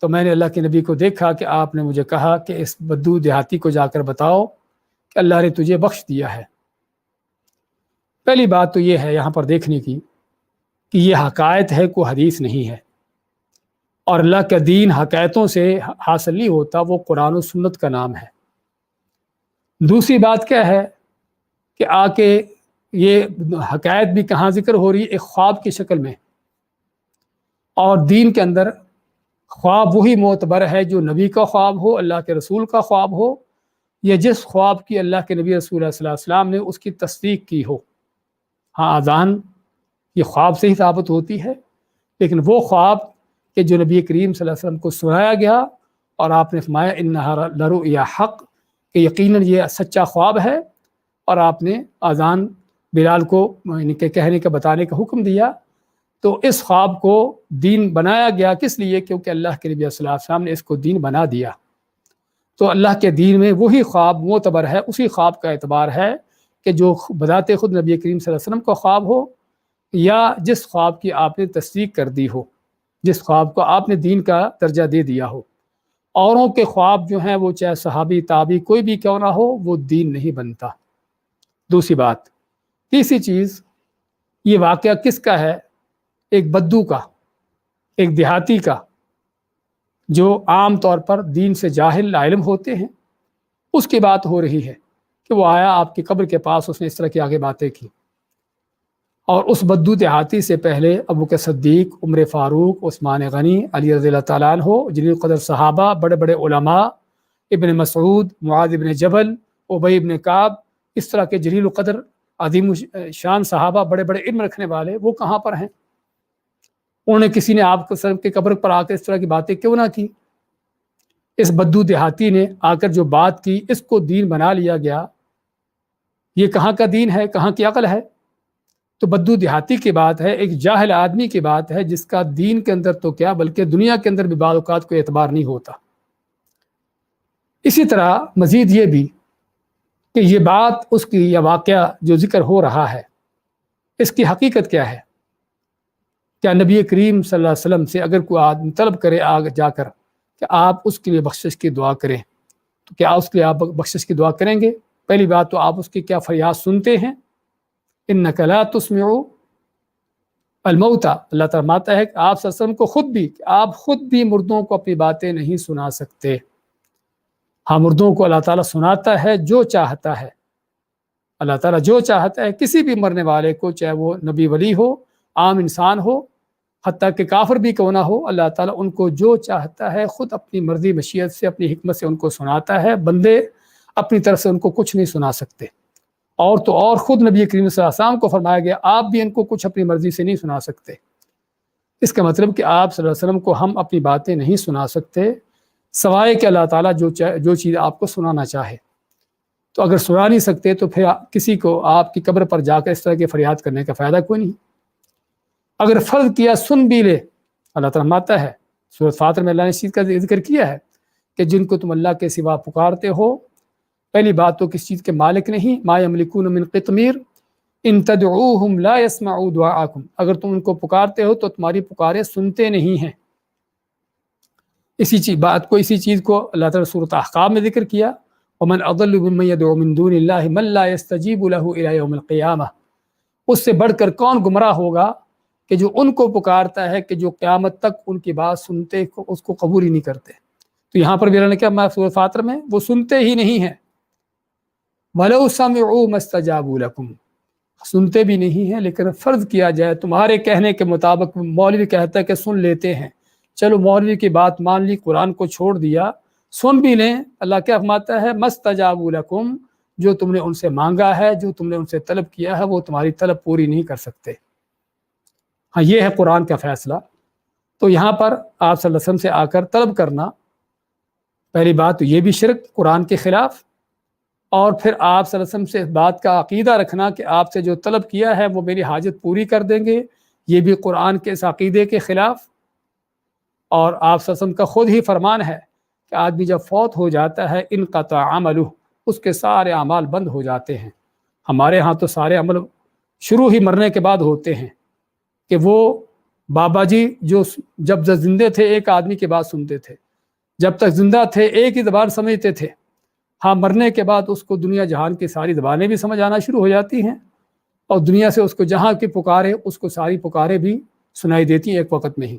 Speaker 1: تو میں نے اللہ کے نبی کو دیکھا کہ آپ نے مجھے کہا کہ اس بدو دیہاتی کو جا کر بتاؤ کہ اللہ نے تجھے بخش دیا ہے۔ پہلی بات تو یہ ہے یہاں پر دیکھنے کی کہ یہ حکایت ہے، کوئی حدیث نہیں ہے، اور اللہ کا دین حکایتوں سے حاصل نہیں ہوتا، وہ قرآن و سنت کا نام ہے۔ دوسری بات کیا ہے کہ آ کے یہ حکایت بھی کہاں ذکر ہو رہی ہے؟ ایک خواب کی شکل میں، اور دین کے اندر خواب وہی معتبر ہے جو نبی کا خواب ہو، اللہ کے رسول کا خواب ہو، یا جس خواب کی اللہ کے نبی رسول اللہ صلی اللہ علیہ وسلم نے اس کی تصدیق کی ہو۔ ہاں، اذان یہ خواب سے ہی ثابت ہوتی ہے، لیکن وہ خواب کہ جو نبی کریم صلی اللہ علیہ وسلم کو سنایا گیا اور آپ نے فرمایا انہا لرؤیا حق، کہ یقیناً یہ سچا خواب ہے، اور آپ نے اذان بلال کو ان کے کہنے کا بتانے کا حکم دیا، تو اس خواب کو دین بنایا گیا۔ کس لیے؟ کیونکہ اللہ کے نبی صلی اللہ علیہ وسلم نے اس کو دین بنا دیا۔ تو اللہ کے دین میں وہی خواب معتبر ہے، اسی خواب کا اعتبار ہے کہ جو بذات خود نبی کریم صلی اللہ علیہ وسلم کا خواب ہو، یا جس خواب کی آپ نے تصدیق کر دی ہو، جس خواب کو آپ نے دین کا درجہ دے دیا ہو۔ اوروں کے خواب جو ہیں وہ چاہے صحابی، تابعی، کوئی بھی کیوں نہ ہو، وہ دین نہیں بنتا۔ دوسری بات، تیسری چیز، یہ واقعہ کس کا ہے؟ ایک بدو کا، ایک دیہاتی کا، جو عام طور پر دین سے جاہل لا علم ہوتے ہیں، اس کی بات ہو رہی ہے کہ وہ آیا آپ کی قبر کے پاس، اس نے اس طرح کی آگے باتیں کی۔ اور اس بدو دیہاتی سے پہلے ابوبکر صدیق، عمر فاروق، عثمان غنی، علی رضی اللہ تعالیٰ عنہ، جلیل القدر صحابہ، بڑے بڑے علماء، ابن مسعود، معاذ ابن جبل، ابی ابن کعب، اس طرح کے جلیل القدر عظیم شان صحابہ، بڑے بڑے علم رکھنے والے، وہ کہاں پر ہیں؟ انہوں نے کسی نے آپ کے قبر پر آ کر اس طرح کی باتیں کیوں نہ کی؟ اس بدو دیہاتی نے آ کر جو بات کی، اس کو دین بنا لیا گیا۔ یہ کہاں کا دین ہے؟ کہاں کی عقل ہے؟ تو بدو دیہاتی کی بات ہے، ایک جاہل آدمی کی بات ہے، جس کا دین کے اندر تو کیا بلکہ دنیا کے اندر بھی بعض اوقات کوئی اعتبار نہیں ہوتا۔ اسی طرح مزید یہ بھی کہ یہ بات اس کی، یا واقعہ جو ذکر ہو رہا ہے، اس کی حقیقت کیا ہے؟ کیا نبی کریم صلی اللہ علیہ وسلم سے اگر کوئی آدمی طلب کرے آگے جا کر کہ آپ اس کے لیے بخشش کی دعا کریں، تو کیا اس کے لیے آپ بخشش کی دعا کریں گے؟ پہلی بات تو آپ اس کی کیا فریاد سنتے ہیں؟ انک لا تسمع الموتى، اللہ تعالیٰ فرماتا ہے کہ آپ صلی اللہ علیہ وسلم کو خود بھی مردوں کو اپنی باتیں نہیں سنا سکتے۔ ہاں، مردوں کو اللہ تعالیٰ سناتا ہے جو چاہتا ہے، اللہ تعالیٰ جو چاہتا ہے کسی بھی مرنے والے کو، چاہے وہ نبی ولی ہو، عام انسان ہو، حتیٰ کہ کافر بھی کیوں نہ ہو، اللہ تعالیٰ ان کو جو چاہتا ہے خود اپنی مرضی مشیت سے، اپنی حکمت سے ان کو سناتا ہے۔ بندے اپنی طرف سے ان کو کچھ نہیں سنا سکتے، اور خود نبی کریم صلی اللہ علیہ وسلم کو فرمایا گیا آپ بھی ان کو کچھ اپنی مرضی سے نہیں سنا سکتے۔ اس کا مطلب کہ آپ صلی اللہ علیہ وسلم کو ہم اپنی باتیں نہیں سنا سکتے، سوائے کہ اللہ تعالیٰ جو چیز آپ کو سنانا چاہے۔ تو اگر سنا نہیں سکتے تو پھر کسی کو آپ کی قبر پر جا کر اس طرح کی فریاد کرنے کا فائدہ کوئی نہیں۔ اگر فرض کیا سن بھی لے، اللہ تعالیٰ فرماتا ہے سورۃ فاطر میں اللہ نے اس چیز کا ذکر کیا ہے کہ جن کو تم اللہ کے سوا پکارتے ہو، پہلی بات تو کس چیز کے مالک نہیں، ما یملکون من قطمیر ان تدعوہم لا یسمعوا دعاءکم، اگر تم ان کو پکارتے ہو تو تمہاری پکارے سنتے نہیں ہیں۔ اسی چیز کو اللہ تعالیٰ سورۃ احقاف میں ذکر کیا، ومن اضل ممن يدعو من دون اللہ من لا يستجیب له الى یوم القیامہ، اس سے بڑھ کر کون گمراہ ہوگا کہ جو ان کو پکارتا ہے کہ جو قیامت تک ان کی بات سنتے اس کو قبول ہی نہیں کرتے۔ تو یہاں پر بھی اللہ نے کیا سورۃ فاطر میں وہ سنتے ہی نہیں ہیں، وَلَوْ سَمِعُوا مَا اسْتَجَابُوا لَكُمْ، سنتے بھی نہیں ہیں، لیکن فرض کیا جائے تمہارے کہنے کے مطابق مولوی کہتا ہے کہ سن لیتے ہیں، چلو مولوی کی بات مان لی، قرآن کو چھوڑ دیا، سن بھی لیں، اللہ کیا فرماتا ہے مَا اسْتَجَابُوا لَكُمْ، جو تم نے ان سے مانگا ہے، جو تم نے ان سے طلب کیا ہے، وہ تمہاری طلب پوری نہیں کر سکتے۔ ہاں، یہ ہے قرآن کا فیصلہ۔ تو یہاں پر آپ صلی اللہ علیہ وسلم سے آ کر طلب کرنا، پہلی بات تو یہ بھی شرک، قرآن کے خلاف، اور پھر آپ صلی اللہ علیہ وسلم سے اس بات کا عقیدہ رکھنا کہ آپ سے جو طلب کیا ہے وہ میری حاجت پوری کر دیں گے، یہ بھی قرآن کے اس عقیدے کے خلاف۔ اور آپ صلی اللہ علیہ وسلم کا خود ہی فرمان ہے کہ آدمی جب فوت ہو جاتا ہے انقطع عملہ، اس کے سارے اعمال بند ہو جاتے ہیں۔ ہمارے ہاں تو سارے عمل شروع ہی مرنے کے بعد ہوتے ہیں، کہ وہ بابا جی جو جب زندے تھے ایک آدمی کی بات سنتے تھے، جب تک زندہ تھے ایک ہی زبان سمجھتے تھے، ہاں مرنے کے بعد اس کو دنیا جہان کی ساری زبانیں بھی سمجھ آنا شروع ہو جاتی ہیں، اور دنیا سے اس کو جہاں کی پکارے اس کو ساری پکارے بھی سنائی دیتی ہیں ایک وقت میں ہی۔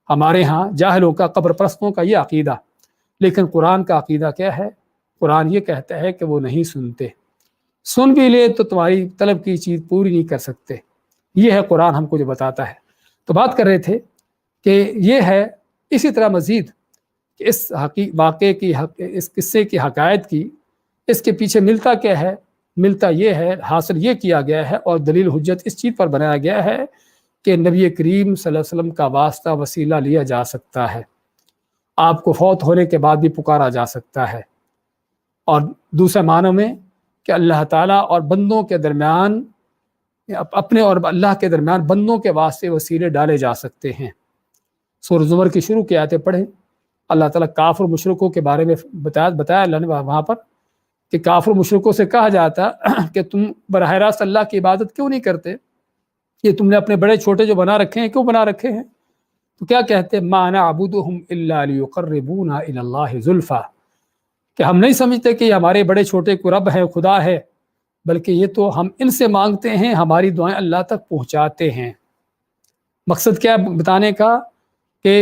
Speaker 1: ہمارے ہاں جاہلوں کا، قبر پرستوں کا یہ عقیدہ، لیکن قرآن کا عقیدہ کیا ہے؟ قرآن یہ کہتا ہے کہ وہ نہیں سنتے، سن بھی لے تو تمہاری طلب کی چیز پوری نہیں کر سکتے۔ یہ ہے قرآن ہم کو جو بتاتا ہے۔ تو بات کر رہے تھے کہ یہ ہے اسی طرح مزید کہ اس واقعے کی اس قصے کی حقائق کی اس کے پیچھے ملتا کیا ہے؟ ملتا یہ ہے، حاصل یہ کیا گیا ہے اور دلیل حجت اس چیز پر بنایا گیا ہے کہ نبی کریم صلی اللہ علیہ وسلم کا واسطہ وسیلہ لیا جا سکتا ہے، آپ کو فوت ہونے کے بعد بھی پکارا جا سکتا ہے، اور دوسرے معنوں میں کہ اللہ تعالیٰ اور بندوں کے درمیان، اپنے اور اللہ کے درمیان بندوں کے واسطے وسیلے ڈالے جا سکتے ہیں۔ سورۃ زمر کی شروع کی آیتیں پڑھیں، اللہ تعالیٰ کافر مشرکوں کے بارے میں بتایا اللہ نے وہاں پر کہ کافر مشرکوں سے کہا جاتا کہ تم براہ راست اللہ کی عبادت کیوں نہیں کرتے، یہ تم نے اپنے بڑے چھوٹے جو بنا رکھے ہیں کیوں بنا رکھے ہیں؟ تو کیا کہتے؟ ما نعبدہم الا لیقربونا الی اللہ زلفیٰ، کہ ہم نہیں سمجھتے کہ یہ ہمارے بڑے چھوٹے کو رب ہے، خدا ہے، بلکہ یہ تو ہم ان سے مانگتے ہیں، ہماری دعائیں اللہ تک پہنچاتے ہیں۔ مقصد کیا بتانے کا کہ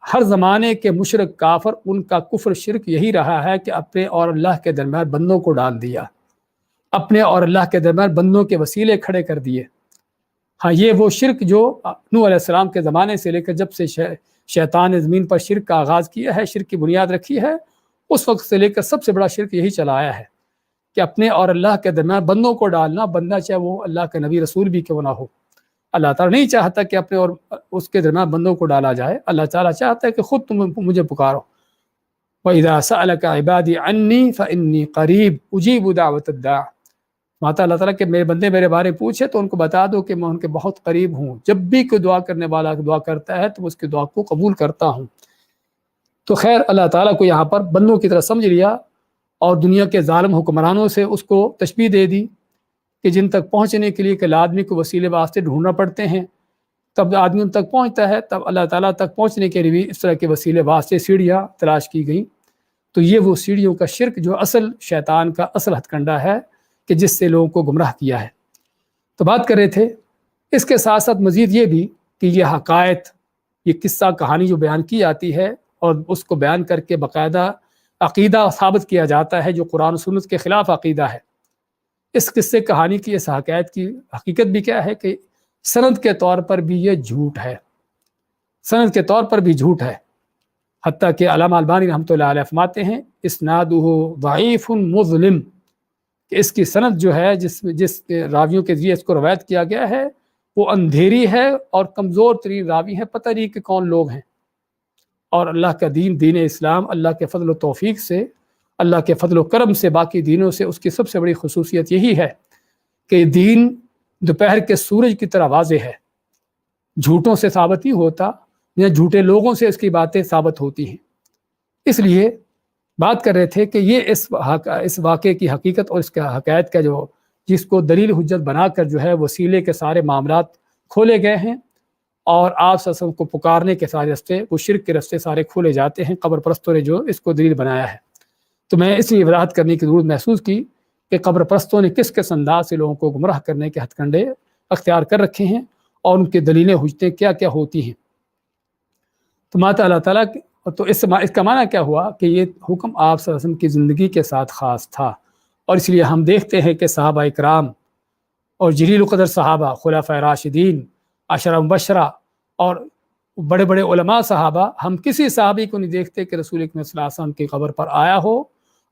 Speaker 1: ہر زمانے کے مشرک کافر، ان کا کفر شرک یہی رہا ہے کہ اپنے اور اللہ کے درمیان بندوں کو ڈال دیا، اپنے اور اللہ کے درمیان بندوں کے وسیلے کھڑے کر دیے۔ ہاں، یہ وہ شرک جو نوح علیہ السلام کے زمانے سے لے کر جب سے شیطان نے زمین پر شرک کا آغاز کیا ہے، شرک کی بنیاد رکھی ہے، اس وقت سے لے کر سب سے بڑا شرک یہی چلا آیا ہے کہ اپنے اور اللہ کے درمیان بندوں کو ڈالنا، بندہ چاہے وہ اللہ کے نبی رسول بھی کیوں نہ ہو۔ اللہ تعالیٰ نہیں چاہتا کہ اپنے اور اس کے درمیان بندوں کو ڈالا جائے، اللہ تعالیٰ چاہتا ہے کہ خود تم مجھے پکارو۔ وَإِذَا سَأَلَكَ عِبَادِي عَنِّي فَإِنِّي قَرِيبٌ أُجِيبُ دَعْوَةَ الدَّاعِ، ماتا اللہ تعالیٰ کہ میرے بندے میرے بارے پوچھے تو ان کو بتا دو کہ میں ان کے بہت قریب ہوں، جب بھی کوئی دعا کرنے والا دعا کرتا ہے تو میں اس کی دعا کو قبول کرتا ہوں۔ تو خیر، اللہ تعالیٰ کو یہاں پر بندوں کی طرح سمجھ لیا، اور دنیا کے ظالم حکمرانوں سے اس کو تشبیہ دے دی کہ جن تک پہنچنے کے لیے کہ آدمی کو وسیلے واسطے ڈھونڈنا پڑتے ہیں، تب آدمی ان تک پہنچتا ہے، تب اللہ تعالیٰ تک پہنچنے کے لیے بھی اس طرح کے وسیلے واسطے سیڑھیاں تلاش کی گئیں۔ تو یہ وہ سیڑھیوں کا شرک جو اصل شیطان کا اصل ہتھ کنڈا ہے کہ جس سے لوگوں کو گمراہ کیا ہے۔ تو بات کر رہے تھے اس کے ساتھ ساتھ مزید یہ بھی کہ یہ حقائق، یہ قصہ کہانی جو بیان کی جاتی ہے اور اس کو بیان کر کے باقاعدہ عقیدہ ثابت کیا جاتا ہے جو قرآن و سنت کے خلاف عقیدہ ہے، اس قصے کہانی کی، اس حقائق کی حقیقت بھی کیا ہے کہ سند کے طور پر بھی یہ جھوٹ ہے، سند کے طور پر بھی جھوٹ ہے۔ حتیٰ کہ علامہ البانی رحمۃ اللہ علیہ فرماتے ہیں اسنادہ ضعیف مظلم، کہ اس کی سند جو ہے جس راویوں کے ذریعے اس کو روایت کیا گیا ہے وہ اندھیری ہے اور کمزور ترین راوی ہیں، پتہ نہیں کہ کون لوگ ہیں۔ اور اللہ کا دین، دین اسلام، اللہ کے فضل و توفیق سے، اللہ کے فضل و کرم سے باقی دینوں سے اس کی سب سے بڑی خصوصیت یہی ہے کہ دین دوپہر کے سورج کی طرح واضح ہے، جھوٹوں سے ثابت نہیں ہوتا یا جھوٹے لوگوں سے اس کی باتیں ثابت ہوتی ہیں۔ اس لیے بات کر رہے تھے کہ یہ اس واقعے کی حقیقت اور اس کا حقائق کا جو جس کو دلیل حجت بنا کر جو ہے وسیلے کے سارے معاملات کھولے گئے ہیں، اور آپ صلی اللہ علیہ وسلم کو پکارنے کے سارے رستے، وہ شرک کے رستے سارے کھولے جاتے ہیں قبر پرستوں نے جو اس کو دلیل بنایا ہے۔ تو میں اس لیے وضاحت کرنے کی ضرورت محسوس کی کہ قبر پرستوں نے کس کس انداز سے لوگوں کو گمراہ کرنے کے ہتھ کنڈے اختیار کر رکھے ہیں اور ان کی دلیلیں حجتیں کیا کیا ہوتی ہیں۔ تو ماتا اللہ تعالیٰ تو اس کا معنی کیا ہوا کہ یہ حکم آپ صلی اللہ علیہ وسلم کی زندگی کے ساتھ خاص تھا، اور اس لیے ہم دیکھتے ہیں کہ صحابہ اکرام اور جلیل القدر صحابہ، خلفاء راشدین، عشرہ مبشرہ اور بڑے بڑے علماء صحابہ، ہم کسی صحابی کو نہیں دیکھتے کہ رسول اکرم صلی اللہ علیہ وسلم کی قبر پر آیا ہو،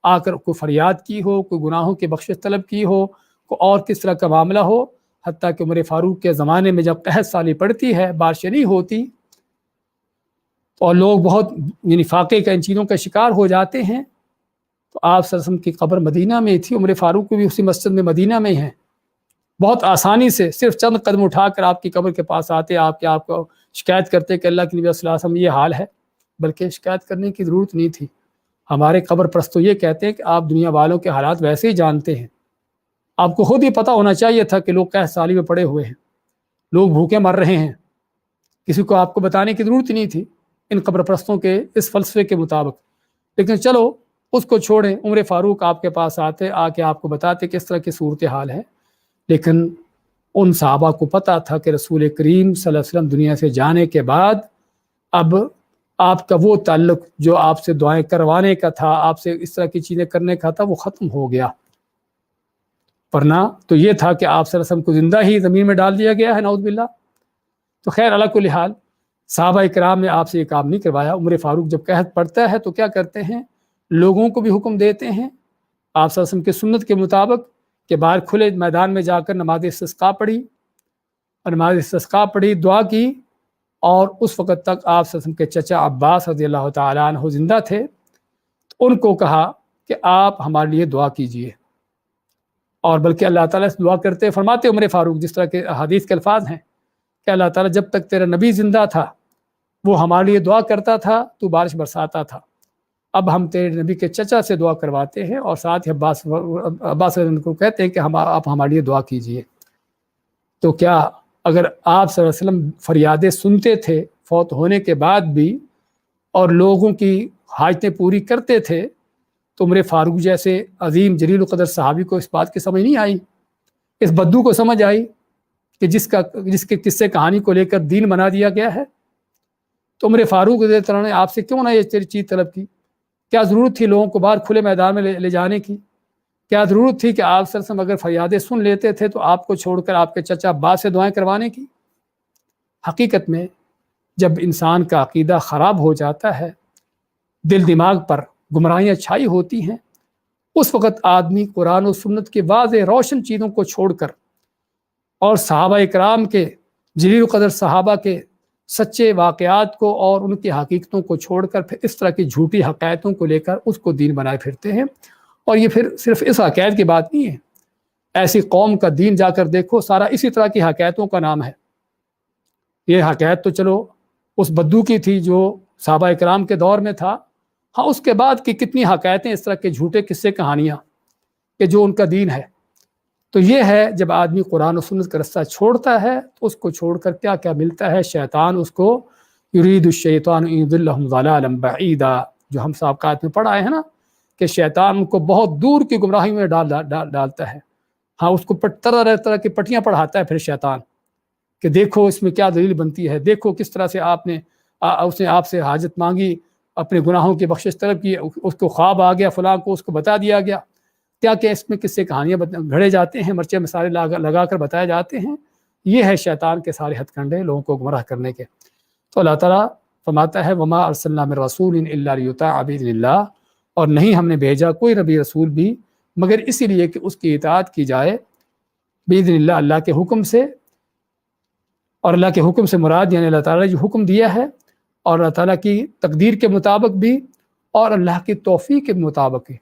Speaker 1: آ کر کوئی فریاد کی ہو، کوئی گناہوں کی بخشش طلب کی ہو، کوئی اور کس طرح کا معاملہ ہو۔ حتیٰ کہ عمر فاروق کے زمانے میں جب قحط سالی پڑتی ہے، بارشیں نہیں ہوتی اور لوگ بہت یعنی فاقے کا ان چیزوں کا شکار ہو جاتے ہیں، تو آپ صلی اللہ علیہ وسلم کی قبر مدینہ میں تھی، عمر فاروق کو بھی اسی مسجد میں مدینہ میں ہیں، بہت آسانی سے صرف چند قدم اٹھا کر آپ کی قبر کے پاس آتے، آپ کو شکایت کرتے کہ اللہ کے نبی صلی اللہ علیہ وسلم یہ حال ہے، بلکہ شکایت کرنے کی ضرورت نہیں تھی۔ ہمارے قبر پرست تو یہ کہتے ہیں کہ آپ دنیا والوں کے حالات ویسے ہی جانتے ہیں، آپ کو خود ہی پتہ ہونا چاہیے تھا کہ لوگ قحط سالی میں پڑے ہوئے ہیں، لوگ بھوکے مر رہے ہیں، کسی کو آپ کو بتانے کی ضرورت نہیں تھی ان قبر پرستوں کے اس فلسفے کے مطابق۔ لیکن چلو اس کو چھوڑیں، عمر فاروق آپ کے پاس آتے، آ کے آپ کو بتاتے کہ اس طرح کی صورتحال ہے، لیکن ان صحابہ کو پتہ تھا کہ رسول کریم صلی اللہ علیہ وسلم دنیا سے جانے کے بعد اب آپ کا وہ تعلق جو آپ سے دعائیں کروانے کا تھا، آپ سے اس طرح کی چیزیں کرنے کا تھا، وہ ختم ہو گیا۔ ورنہ تو یہ تھا کہ آپ صلی اللہ علیہ وسلم کو زندہ ہی زمین میں ڈال دیا گیا ہے، نعوذ باللہ۔ تو خیر علی کل حال صحابہ اکرام نے آپ سے یہ کام نہیں کروایا۔ عمر فاروق جب قحط پڑتا ہے تو کیا کرتے ہیں، لوگوں کو بھی حکم دیتے ہیں آپ صلی اللہ علیہ وسلم کی سنت کے مطابق کہ باہر کھلے میدان میں جا کر نماز استسقاء پڑھی، اور نماز استسقاء پڑھی، دعا کی، اور اس وقت تک آپ صلی اللہ علیہ وسلم کے چچا عباس رضی اللہ تعالیٰ عنہ زندہ تھے، تو ان کو کہا کہ آپ ہمارے لیے دعا کیجئے، اور بلکہ اللہ تعالیٰ سے دعا کرتے فرماتے عمر فاروق جس طرح کے حدیث کے الفاظ ہیں کہ اللہ تعالیٰ جب تک تیرا نبی زندہ تھا وہ ہمارے لیے دعا کرتا تھا، تو بارش برساتا تھا، اب ہم تیرے نبی کے چچا سے دعا کرواتے ہیں، اور ساتھ ہی عباس کو کہتے ہیں کہ آپ ہمارے لیے دعا کیجئے۔ تو کیا اگر آپ صلی اللہ علیہ وسلم فریادیں سنتے تھے فوت ہونے کے بعد بھی اور لوگوں کی حاجتیں پوری کرتے تھے، تو عمر فاروق جیسے عظیم جلیل القدر صحابی کو اس بات کی سمجھ نہیں آئی، اس بدو کو سمجھ آئی کہ جس کے قصے کہانی کو لے کر دین بنا دیا گیا ہے؟ تو عمر فاروق رضی اللہ عنہ نے آپ سے کیوں نہ یہ چیز طلب کی؟ کیا ضرورت تھی لوگوں کو باہر کھلے میدان میں لے جانے کی؟ کیا ضرورت تھی کہ آپ صلی اللہ علیہ وسلم اگر فریادیں سن لیتے تھے تو آپ کو چھوڑ کر آپ کے چچا عباس سے دعائیں کروانے کی؟ حقیقت میں جب انسان کا عقیدہ خراب ہو جاتا ہے، دل دماغ پر گمراہیاں چھائی ہوتی ہیں، اس وقت آدمی قرآن و سنت کے واضح روشن چیزوں کو چھوڑ کر اور صحابہ اکرام کے جلیل القدر صحابہ کے سچے واقعات کو اور ان کی حقیقتوں کو چھوڑ کر پھر اس طرح کی جھوٹی حقائقوں کو لے کر اس کو دین بنائے پھرتے ہیں۔ اور یہ پھر صرف اس حقائق کی بات نہیں ہے، ایسی قوم کا دین جا کر دیکھو سارا اسی طرح کی حقائقوں کا نام ہے۔ یہ حقائق تو چلو اس بدو کی تھی جو صحابہ اکرام کے دور میں تھا، ہاں اس کے بعد کی کتنی حقائقیں اس طرح کے جھوٹے قصے کہانیاں کہ جو ان کا دین ہے۔ تو یہ ہے جب آدمی قرآن و سنت کا رستہ چھوڑتا ہے تو اس کو چھوڑ کر کیا کیا ملتا ہے. شیطان اس کو یرید الشیطان ان یضلهم ضلالا بعیدا، جو ہم سابقات میں پڑھا ہے نا کہ شیطان کو بہت دور کی گمراہی میں ڈالتا ہے. ہاں اس کو طرح طرح کی پٹیاں پڑھاتا ہے پھر شیطان کہ دیکھو اس میں کیا دلیل بنتی ہے، دیکھو کس طرح سے اس نے آپ سے حاجت مانگی، اپنے گناہوں کی بخشش طلب کی، اس کو خواب آ گیا فلاں کو، اس کو بتا دیا گیا. کیا کیا اس میں کس سے کہانیاں گھڑے جاتے ہیں، مرچے مسالے لگا کر بتائے جاتے ہیں. یہ ہے شیطان کے سارے ہتھ کنڈے لوگوں کو گمراہ کرنے کے. تو اللہ تعالیٰ فرماتا ہے وما ارسلنا من رسول الا لیطاع باذن اللہ، اور نہیں ہم نے بھیجا کوئی نبی رسول بھی مگر اسی لیے کہ اس کی اطاعت کی جائے باذن اللہ، اللہ کے حکم سے. اور اللہ کے حکم سے مراد یعنی اللہ تعالیٰ نے جو حکم دیا ہے اور اللہ تعالیٰ کی تقدیر کے مطابق بھی اور اللہ کی توفیق کے مطابق بھی.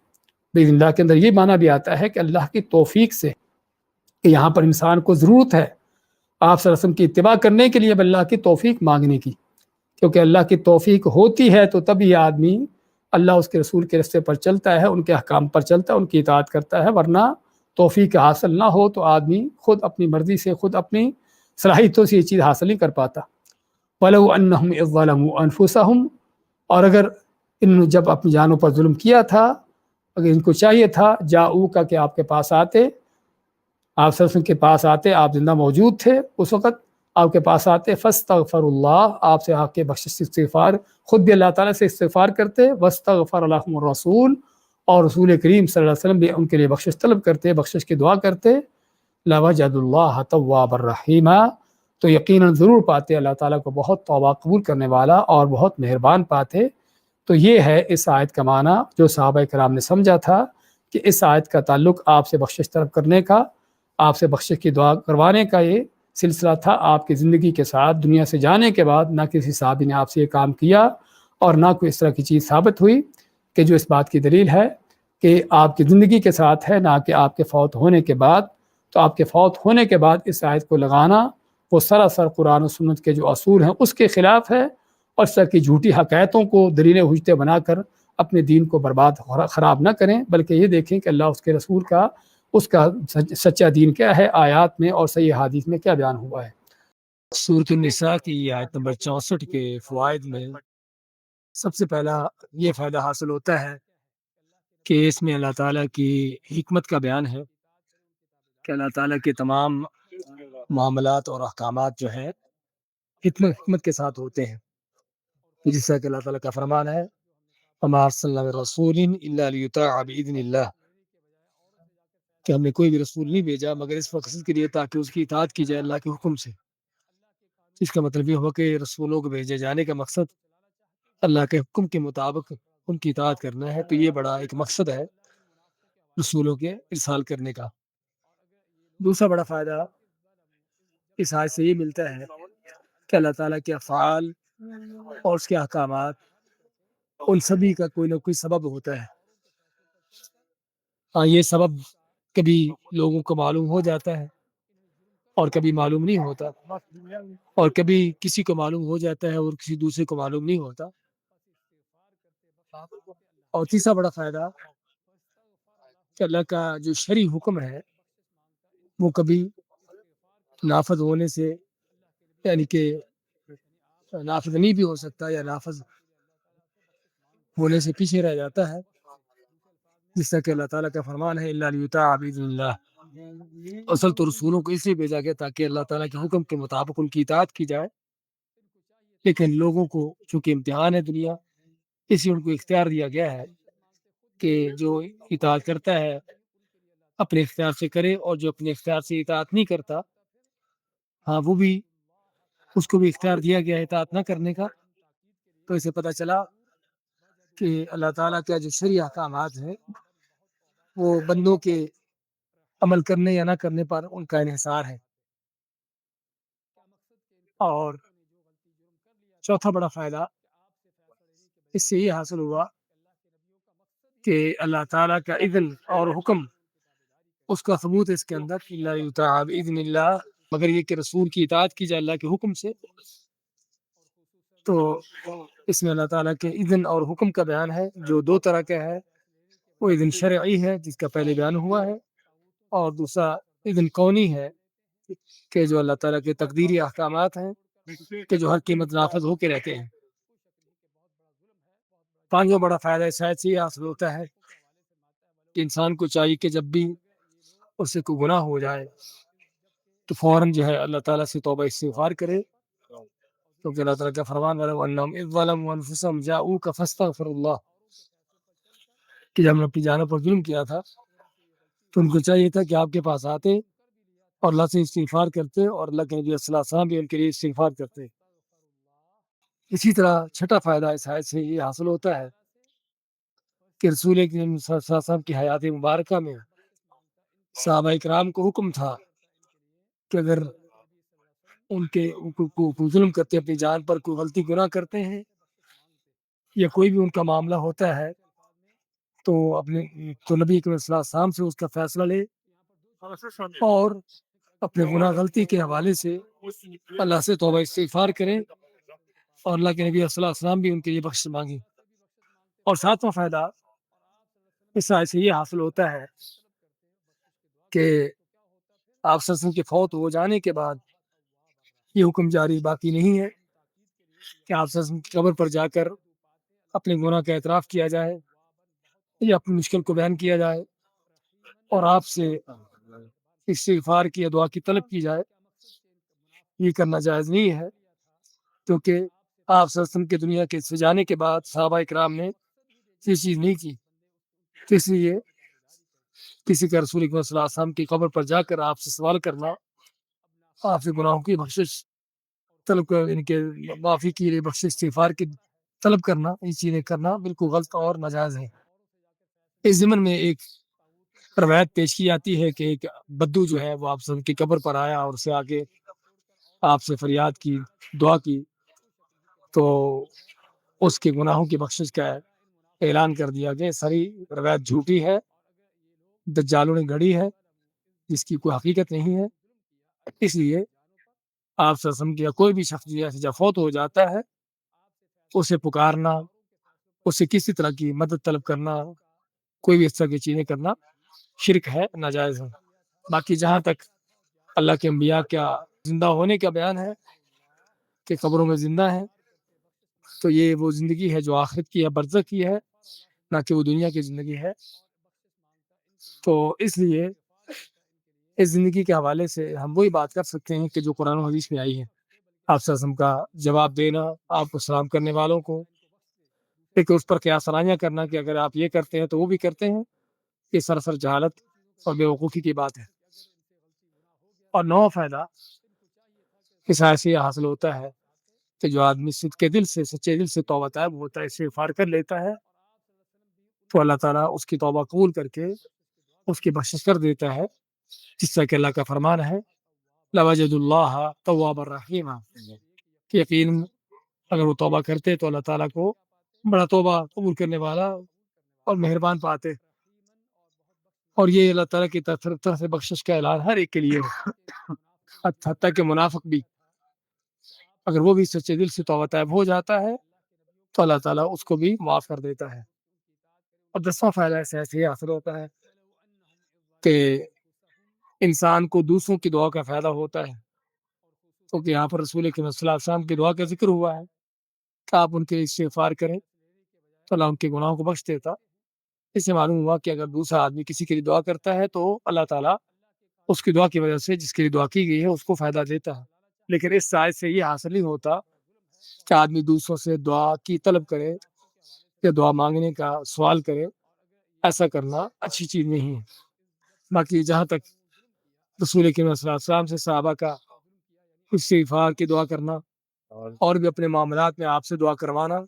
Speaker 1: باذن اللہ کے اندر یہ معنی بھی آتا ہے کہ اللہ کی توفیق سے، کہ یہاں پر انسان کو ضرورت ہے آپ صلی اللہ علیہ وسلم کی اتباع کرنے کے لیے اللہ کی توفیق مانگنے کی، کیونکہ اللہ کی توفیق ہوتی ہے تو تب یہ آدمی اللہ اس کے رسول کے رستے پر چلتا ہے، ان کے احکام پر چلتا ہے، ان کی اطاعت کرتا ہے. ورنہ توفیق حاصل نہ ہو تو آدمی خود اپنی مرضی سے، خود اپنی صلاحیتوں سے یہ چیز حاصل نہیں کر پاتا. وَلَوْ أَنَّهُمْ إِذْ ظَلَمُوا أَنفُسَهُمْ، اور اگر ان جب اپنی جانوں پر ظلم کیا تھا، اگر ان کو چاہیے تھا جاؤ کا کہ آپ کے پاس آتے، آپ صلی اللہ علیہ وسلم کے پاس آتے، آپ زندہ موجود تھے اس وقت، آپ کے پاس آتے فاستغفر اللہ، آپ سے آ کے بخشش استغفار، خود بھی اللہ تعالیٰ سے استغفار کرتے، واستغفر لهم الرسول، اور رسول کریم صلی اللہ علیہ وسلم بھی ان کے لیے بخشش طلب کرتے، بخشش کی دعا کرتے، لوجد اللہ توابا رحیما، تو یقیناً ضرور پاتے اللہ تعالیٰ کو بہت توبہ قبول کرنے والا اور بہت مہربان پاتے. تو یہ ہے اس آیت کا معنی جو صحابہ کرام نے سمجھا تھا کہ اس آیت کا تعلق آپ سے بخشش طلب کرنے کا، آپ سے بخشش کی دعا کروانے کا یہ سلسلہ تھا. آپ کی زندگی کے ساتھ دنیا سے جانے کے بعد نہ کسی صحابی نے آپ سے یہ کام کیا اور نہ کوئی اس طرح کی چیز ثابت ہوئی کہ جو اس بات کی دلیل ہے کہ آپ کی زندگی کے ساتھ ہے، نہ کہ آپ کے فوت ہونے کے بعد. تو آپ کے فوت ہونے کے بعد اس آیت کو لگانا وہ سراسر قرآن و سنت کے جو اصول ہیں اس کے خلاف ہے، اور اس طرح کی جھوٹی حقائقوں کو دلیلیں حجتیں بنا کر اپنے دین کو برباد خراب نہ کریں، بلکہ یہ دیکھیں کہ اللہ اس کے رسول کا اس کا سچا دین کیا ہے، آیات میں اور صحیح حدیث میں کیا بیان ہوا ہے.
Speaker 3: سورۃ النساء کی آیت نمبر 64 کے فوائد میں سب سے پہلا یہ فائدہ حاصل ہوتا ہے کہ اس میں اللہ تعالیٰ کی حکمت کا بیان ہے کہ اللہ تعالیٰ کے تمام معاملات اور احکامات جو ہیں حکمت کے ساتھ ہوتے ہیں، جس طرح کہ اللہ تعالیٰ کا فرمان ہے وَمَا أَرْسَلْنَا مِن رَّسُولٍ إِلَّا لِيُطَاعَ بِإِذْنِ اللَّهِ، کہ ہم نے کوئی بھی رسول نہیں بھیجا مگر اس مقصد کے لیے تاکہ اس کی اطاعت کی جائے اللہ کے حکم سے. اس کا مطلب یہ ہوا کہ رسولوں کو بھیجے جانے کا مقصد اللہ کے حکم کے مطابق ان کی اطاعت کرنا ہے. تو یہ بڑا ایک مقصد ہے رسولوں کے ارسال کرنے کا. دوسرا بڑا فائدہ اس آیت سے یہ ملتا ہے کہ اللہ تعالیٰ کے افعال اور اس کے احکامات ان سبھی کا کوئی نہ کوئی سبب ہوتا ہے. ہاں یہ سبب کبھی لوگوں کو معلوم ہو جاتا ہے اور کبھی معلوم نہیں ہوتا، اور کبھی کسی کو معلوم ہو جاتا ہے اور کسی دوسرے کو معلوم نہیں ہوتا. اور تیسرا بڑا فائدہ کہ اللہ کا جو شرعی حکم ہے وہ کبھی نافذ ہونے سے، یعنی کہ نافذ نہیں بھی ہو سکتا یا نافذ ہونے سے پیچھے رہ جاتا ہے، جس طرح کہ اللہ تعالیٰ کا فرمان ہے الا لیطاع باذن اللہ. اصل تو رسولوں کو اس لیے بھیجا گیا تاکہ اللہ تعالیٰ کے حکم کے مطابق ان کی اطاعت کی جائے، لیکن لوگوں کو چونکہ امتحان ہے دنیا، اس لیے ان کو اختیار دیا گیا ہے کہ جو اطاعت کرتا ہے اپنے اختیار سے کرے، اور جو اپنے اختیار سے اطاعت نہیں کرتا ہاں وہ بھی اس کو بھی اختیار دیا گیا ہے اطاعت نہ کرنے کا. تو اسے پتہ چلا کہ اللہ تعالیٰ کا جو شرعی احکامات ہیں وہ بندوں کے عمل کرنے یا نہ کرنے پر ان کا انحصار ہے. اور چوتھا بڑا فائدہ اس سے یہ حاصل ہوا کہ اللہ تعالیٰ کا اذن اور حکم اس کا ثبوت ہے اس کے اندر الا یطاع باذن اللہ، مگر یہ کہ رسول کی اطاعت کی جائے اللہ کے حکم سے. تو اس میں اللہ تعالیٰ کے اذن اور حکم کا بیان ہے جو دو طرح کا ہے. وہ اذن شرعی ہے جس کا پہلے بیان ہوا ہے، اور دوسرا ایک کونی ہے کہ جو اللہ تعالیٰ کے تقدیری احکامات ہیں کہ جو ہر قیمت نافذ ہو کے رہتے ہیں۔ پانچواں بڑا فائدہ اس آیت سے یہ حاصل ہوتا ہے کہ انسان کو چاہیے کہ جب بھی اس سے کوئی گناہ ہو جائے تو فوراً جو ہے اللہ تعالیٰ سے توبہ استغفار کرے، کیونکہ اللہ تعالیٰ کا فرمان وَلَوْ أَنَّهُمْ إِذ ظَلَمُوا أَنفُسَهُمْ جَاءُوكَ فَاسْتَغْفَرُوا اللَّهَ، کہ جب ہم نے اپنی جانوں پر ظلم کیا تھا تو ان کو چاہیے تھا کہ آپ کے پاس آتے اور اللہ سے استغفار کرتے، اور اللہ کے نبی صلی اللہ علیہ وسلم بھی ان کے لیے استغفار کرتے۔ اسی طرح چھٹا فائدہ اس آیت سے یہ حاصل ہوتا ہے کہ رسول اکرم صلی اللہ علیہ وسلم کی حیات مبارکہ میں صحابہ کرام کو حکم تھا کہ اگر ان کے کو ظلم کرتے، اپنی جان پر کوئی غلطی گناہ کرتے ہیں یا کوئی بھی ان کا معاملہ ہوتا ہے تو نبی اکرم صلی اللہ علیہ وسلم سے اس کا فیصلہ لے اور اپنے گناہ غلطی کے حوالے سے اللہ سے توبہ استغفار کریں، اور اللہ کے نبی صلی اللہ علیہ وسلم بھی ان کے لیے بخشش مانگیں۔ اور ساتواں فائدہ اس آیت سے یہ حاصل ہوتا ہے کہ آپ صلی اللہ علیہ وسلم کے فوت ہو جانے کے بعد یہ حکم جاری باقی نہیں ہے کہ آپ صلی اللہ علیہ وسلم کی قبر پر جا کر اپنے گناہ کا اعتراف کیا جائے یا اپنی مشکل کو بیان کیا جائے اور آپ سے استغفار کی یا دعا کی طلب کی جائے۔ یہ کرنا جائز نہیں ہے، کیونکہ آپ صلی اللہ علیہ وسلم کے دنیا کے سے جانے کے بعد صحابہ اکرام نے یہ چیز نہیں کی، تو اس لیے کسی کا رسول اکرم صلی اللہ علیہ وسلم کی قبر پر جا کر آپ سے سوال کرنا، آپ سے گناہوں کی بخشش طلب کر، ان کے معافی کے لیے بخشش استغفار کی طلب کرنا، یہ چیزیں کرنا بالکل غلط اور ناجائز ہے۔ اس ضمن میں ایک روایت پیش کی جاتی ہے کہ ایک بدو جو ہے وہ آپ صلی اللہ علیہ وسلم کی قبر پر آیا اور اسے آگے آپ سے فریاد کی، دعا کی، تو اس کے گناہوں کی بخشش کا اعلان کر دیا گیا۔ ساری روایت جھوٹی ہے، دجالوں نے گھڑی ہے، جس کی کوئی حقیقت نہیں ہے۔ اس لیے آپ صلی اللہ علیہ وسلم یا کوئی بھی شخص جب فوت ہو جاتا ہے اسے پکارنا، اسے کسی طرح کی مدد طلب کرنا، کوئی بھی اس طرح کی چیزیں کرنا شرک ہے، ناجائز ہے۔ باقی جہاں تک اللہ کے انبیاء کا زندہ ہونے کا بیان ہے کہ قبروں میں زندہ ہے، تو یہ وہ زندگی ہے جو آخرت کی ہے، برزخ کی ہے، نہ کہ وہ دنیا کی زندگی ہے۔ تو اس لیے اس زندگی کے حوالے سے ہم وہی بات کر سکتے ہیں کہ جو قرآن و حدیث میں آئی ہے۔ آپ صلی اللہ علیہ وسلم کا جواب دینا، آپ کو سلام کرنے والوں کو ایک اس پر قیاس سرانیاں کرنا کہ اگر آپ یہ کرتے ہیں تو وہ بھی کرتے ہیں، یہ سراسر جہالت اور بے وقوفی کی بات ہے۔ اور نواں فائدہ اس آیت سے یہ حاصل ہوتا ہے کہ جو آدمی صدقے دل سے، سچے دل سے توبہ طائب ہوتا ہے، استغفار کر لیتا ہے، تو اللہ تعالیٰ اس کی توبہ قبول کر کے اس کی بخشش کر دیتا ہے، جس طرح کہ اللہ کا فرمان ہے لَوَجَدُوا اللَّهَ تَوَّابًا رَحِيمًا، کہ یقیناً اگر وہ توبہ کرتے تو اللہ تعالیٰ کو بڑا توبہ قبول کرنے والا اور مہربان پاتے۔ اور یہ اللہ تعالیٰ کی طرف سے بخشش کا اعلان ہر ایک کے لیے ہو، حتیٰ کہ منافق بھی، اگر وہ بھی سچے دل سے توبہ طائب ہو جاتا ہے تو اللہ تعالیٰ اس کو بھی معاف کر دیتا ہے۔ اور 10واں فائدہ ایسے یہ حاصل ہوتا ہے کہ انسان کو دوسروں کی دعا کا فائدہ ہوتا ہے، کیونکہ یہاں پر رسول اکرم صلی اللہ علیہ وسلم کی دعا کا ذکر ہوا ہے کہ آپ ان کے استغفار کریں تو اللہ ان کے گناہوں کو بخش دیتا۔ اس سے معلوم ہوا کہ اگر دوسرا آدمی کسی کے لیے دعا کرتا ہے تو اللہ تعالیٰ اس کی دعا کی وجہ سے جس کے لیے دعا کی گئی ہے اس کو فائدہ دیتا ہے۔ لیکن اس آیت سے یہ حاصل نہیں ہوتا کہ آدمی دوسروں سے دعا کی طلب کرے یا دعا مانگنے کا سوال کرے، ایسا کرنا اچھی چیز نہیں ہے۔ باقی جہاں تک رسول اکرم صلی اللہ علیہ وسلم سے صحابہ کا استغفار کی دعا کرنا اور بھی اپنے معاملات میں آپ سے دعا کروانا،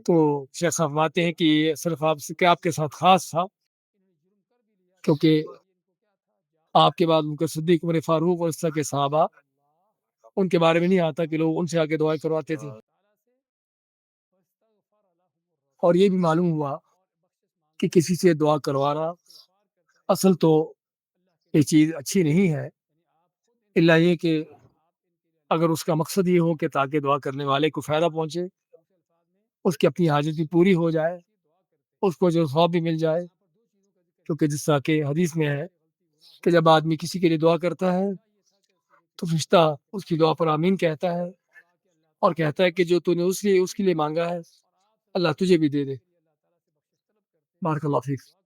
Speaker 3: تو شیخ صاحب فرماتے ہیں کہ یہ صرف آپ کے ساتھ خاص تھا، کیونکہ آپ کے بعد ان کے صدیق، عمر فاروق اور اس طرح کے صحابہ، ان کے بارے میں نہیں آتا کہ لوگ ان سے آگے دعائیں کرواتے تھے۔ اور یہ بھی معلوم ہوا کہ کسی سے دعا کروانا اصل تو یہ چیز اچھی نہیں ہے، الا یہ کہ اگر اس کا مقصد یہ ہو کہ تاکہ دعا کرنے والے کو فائدہ پہنچے، اس کی اپنی حاجت بھی پوری ہو جائے، اس کو جو ثواب بھی مل جائے، کیونکہ جس طرح کہ حدیث میں ہے کہ جب آدمی کسی کے لیے دعا کرتا ہے تو فرشتہ اس کی دعا پر آمین کہتا ہے اور کہتا ہے کہ جو تو نے اس کے لیے مانگا ہے اللہ تجھے بھی دے دے۔ بارک اللہ فیک۔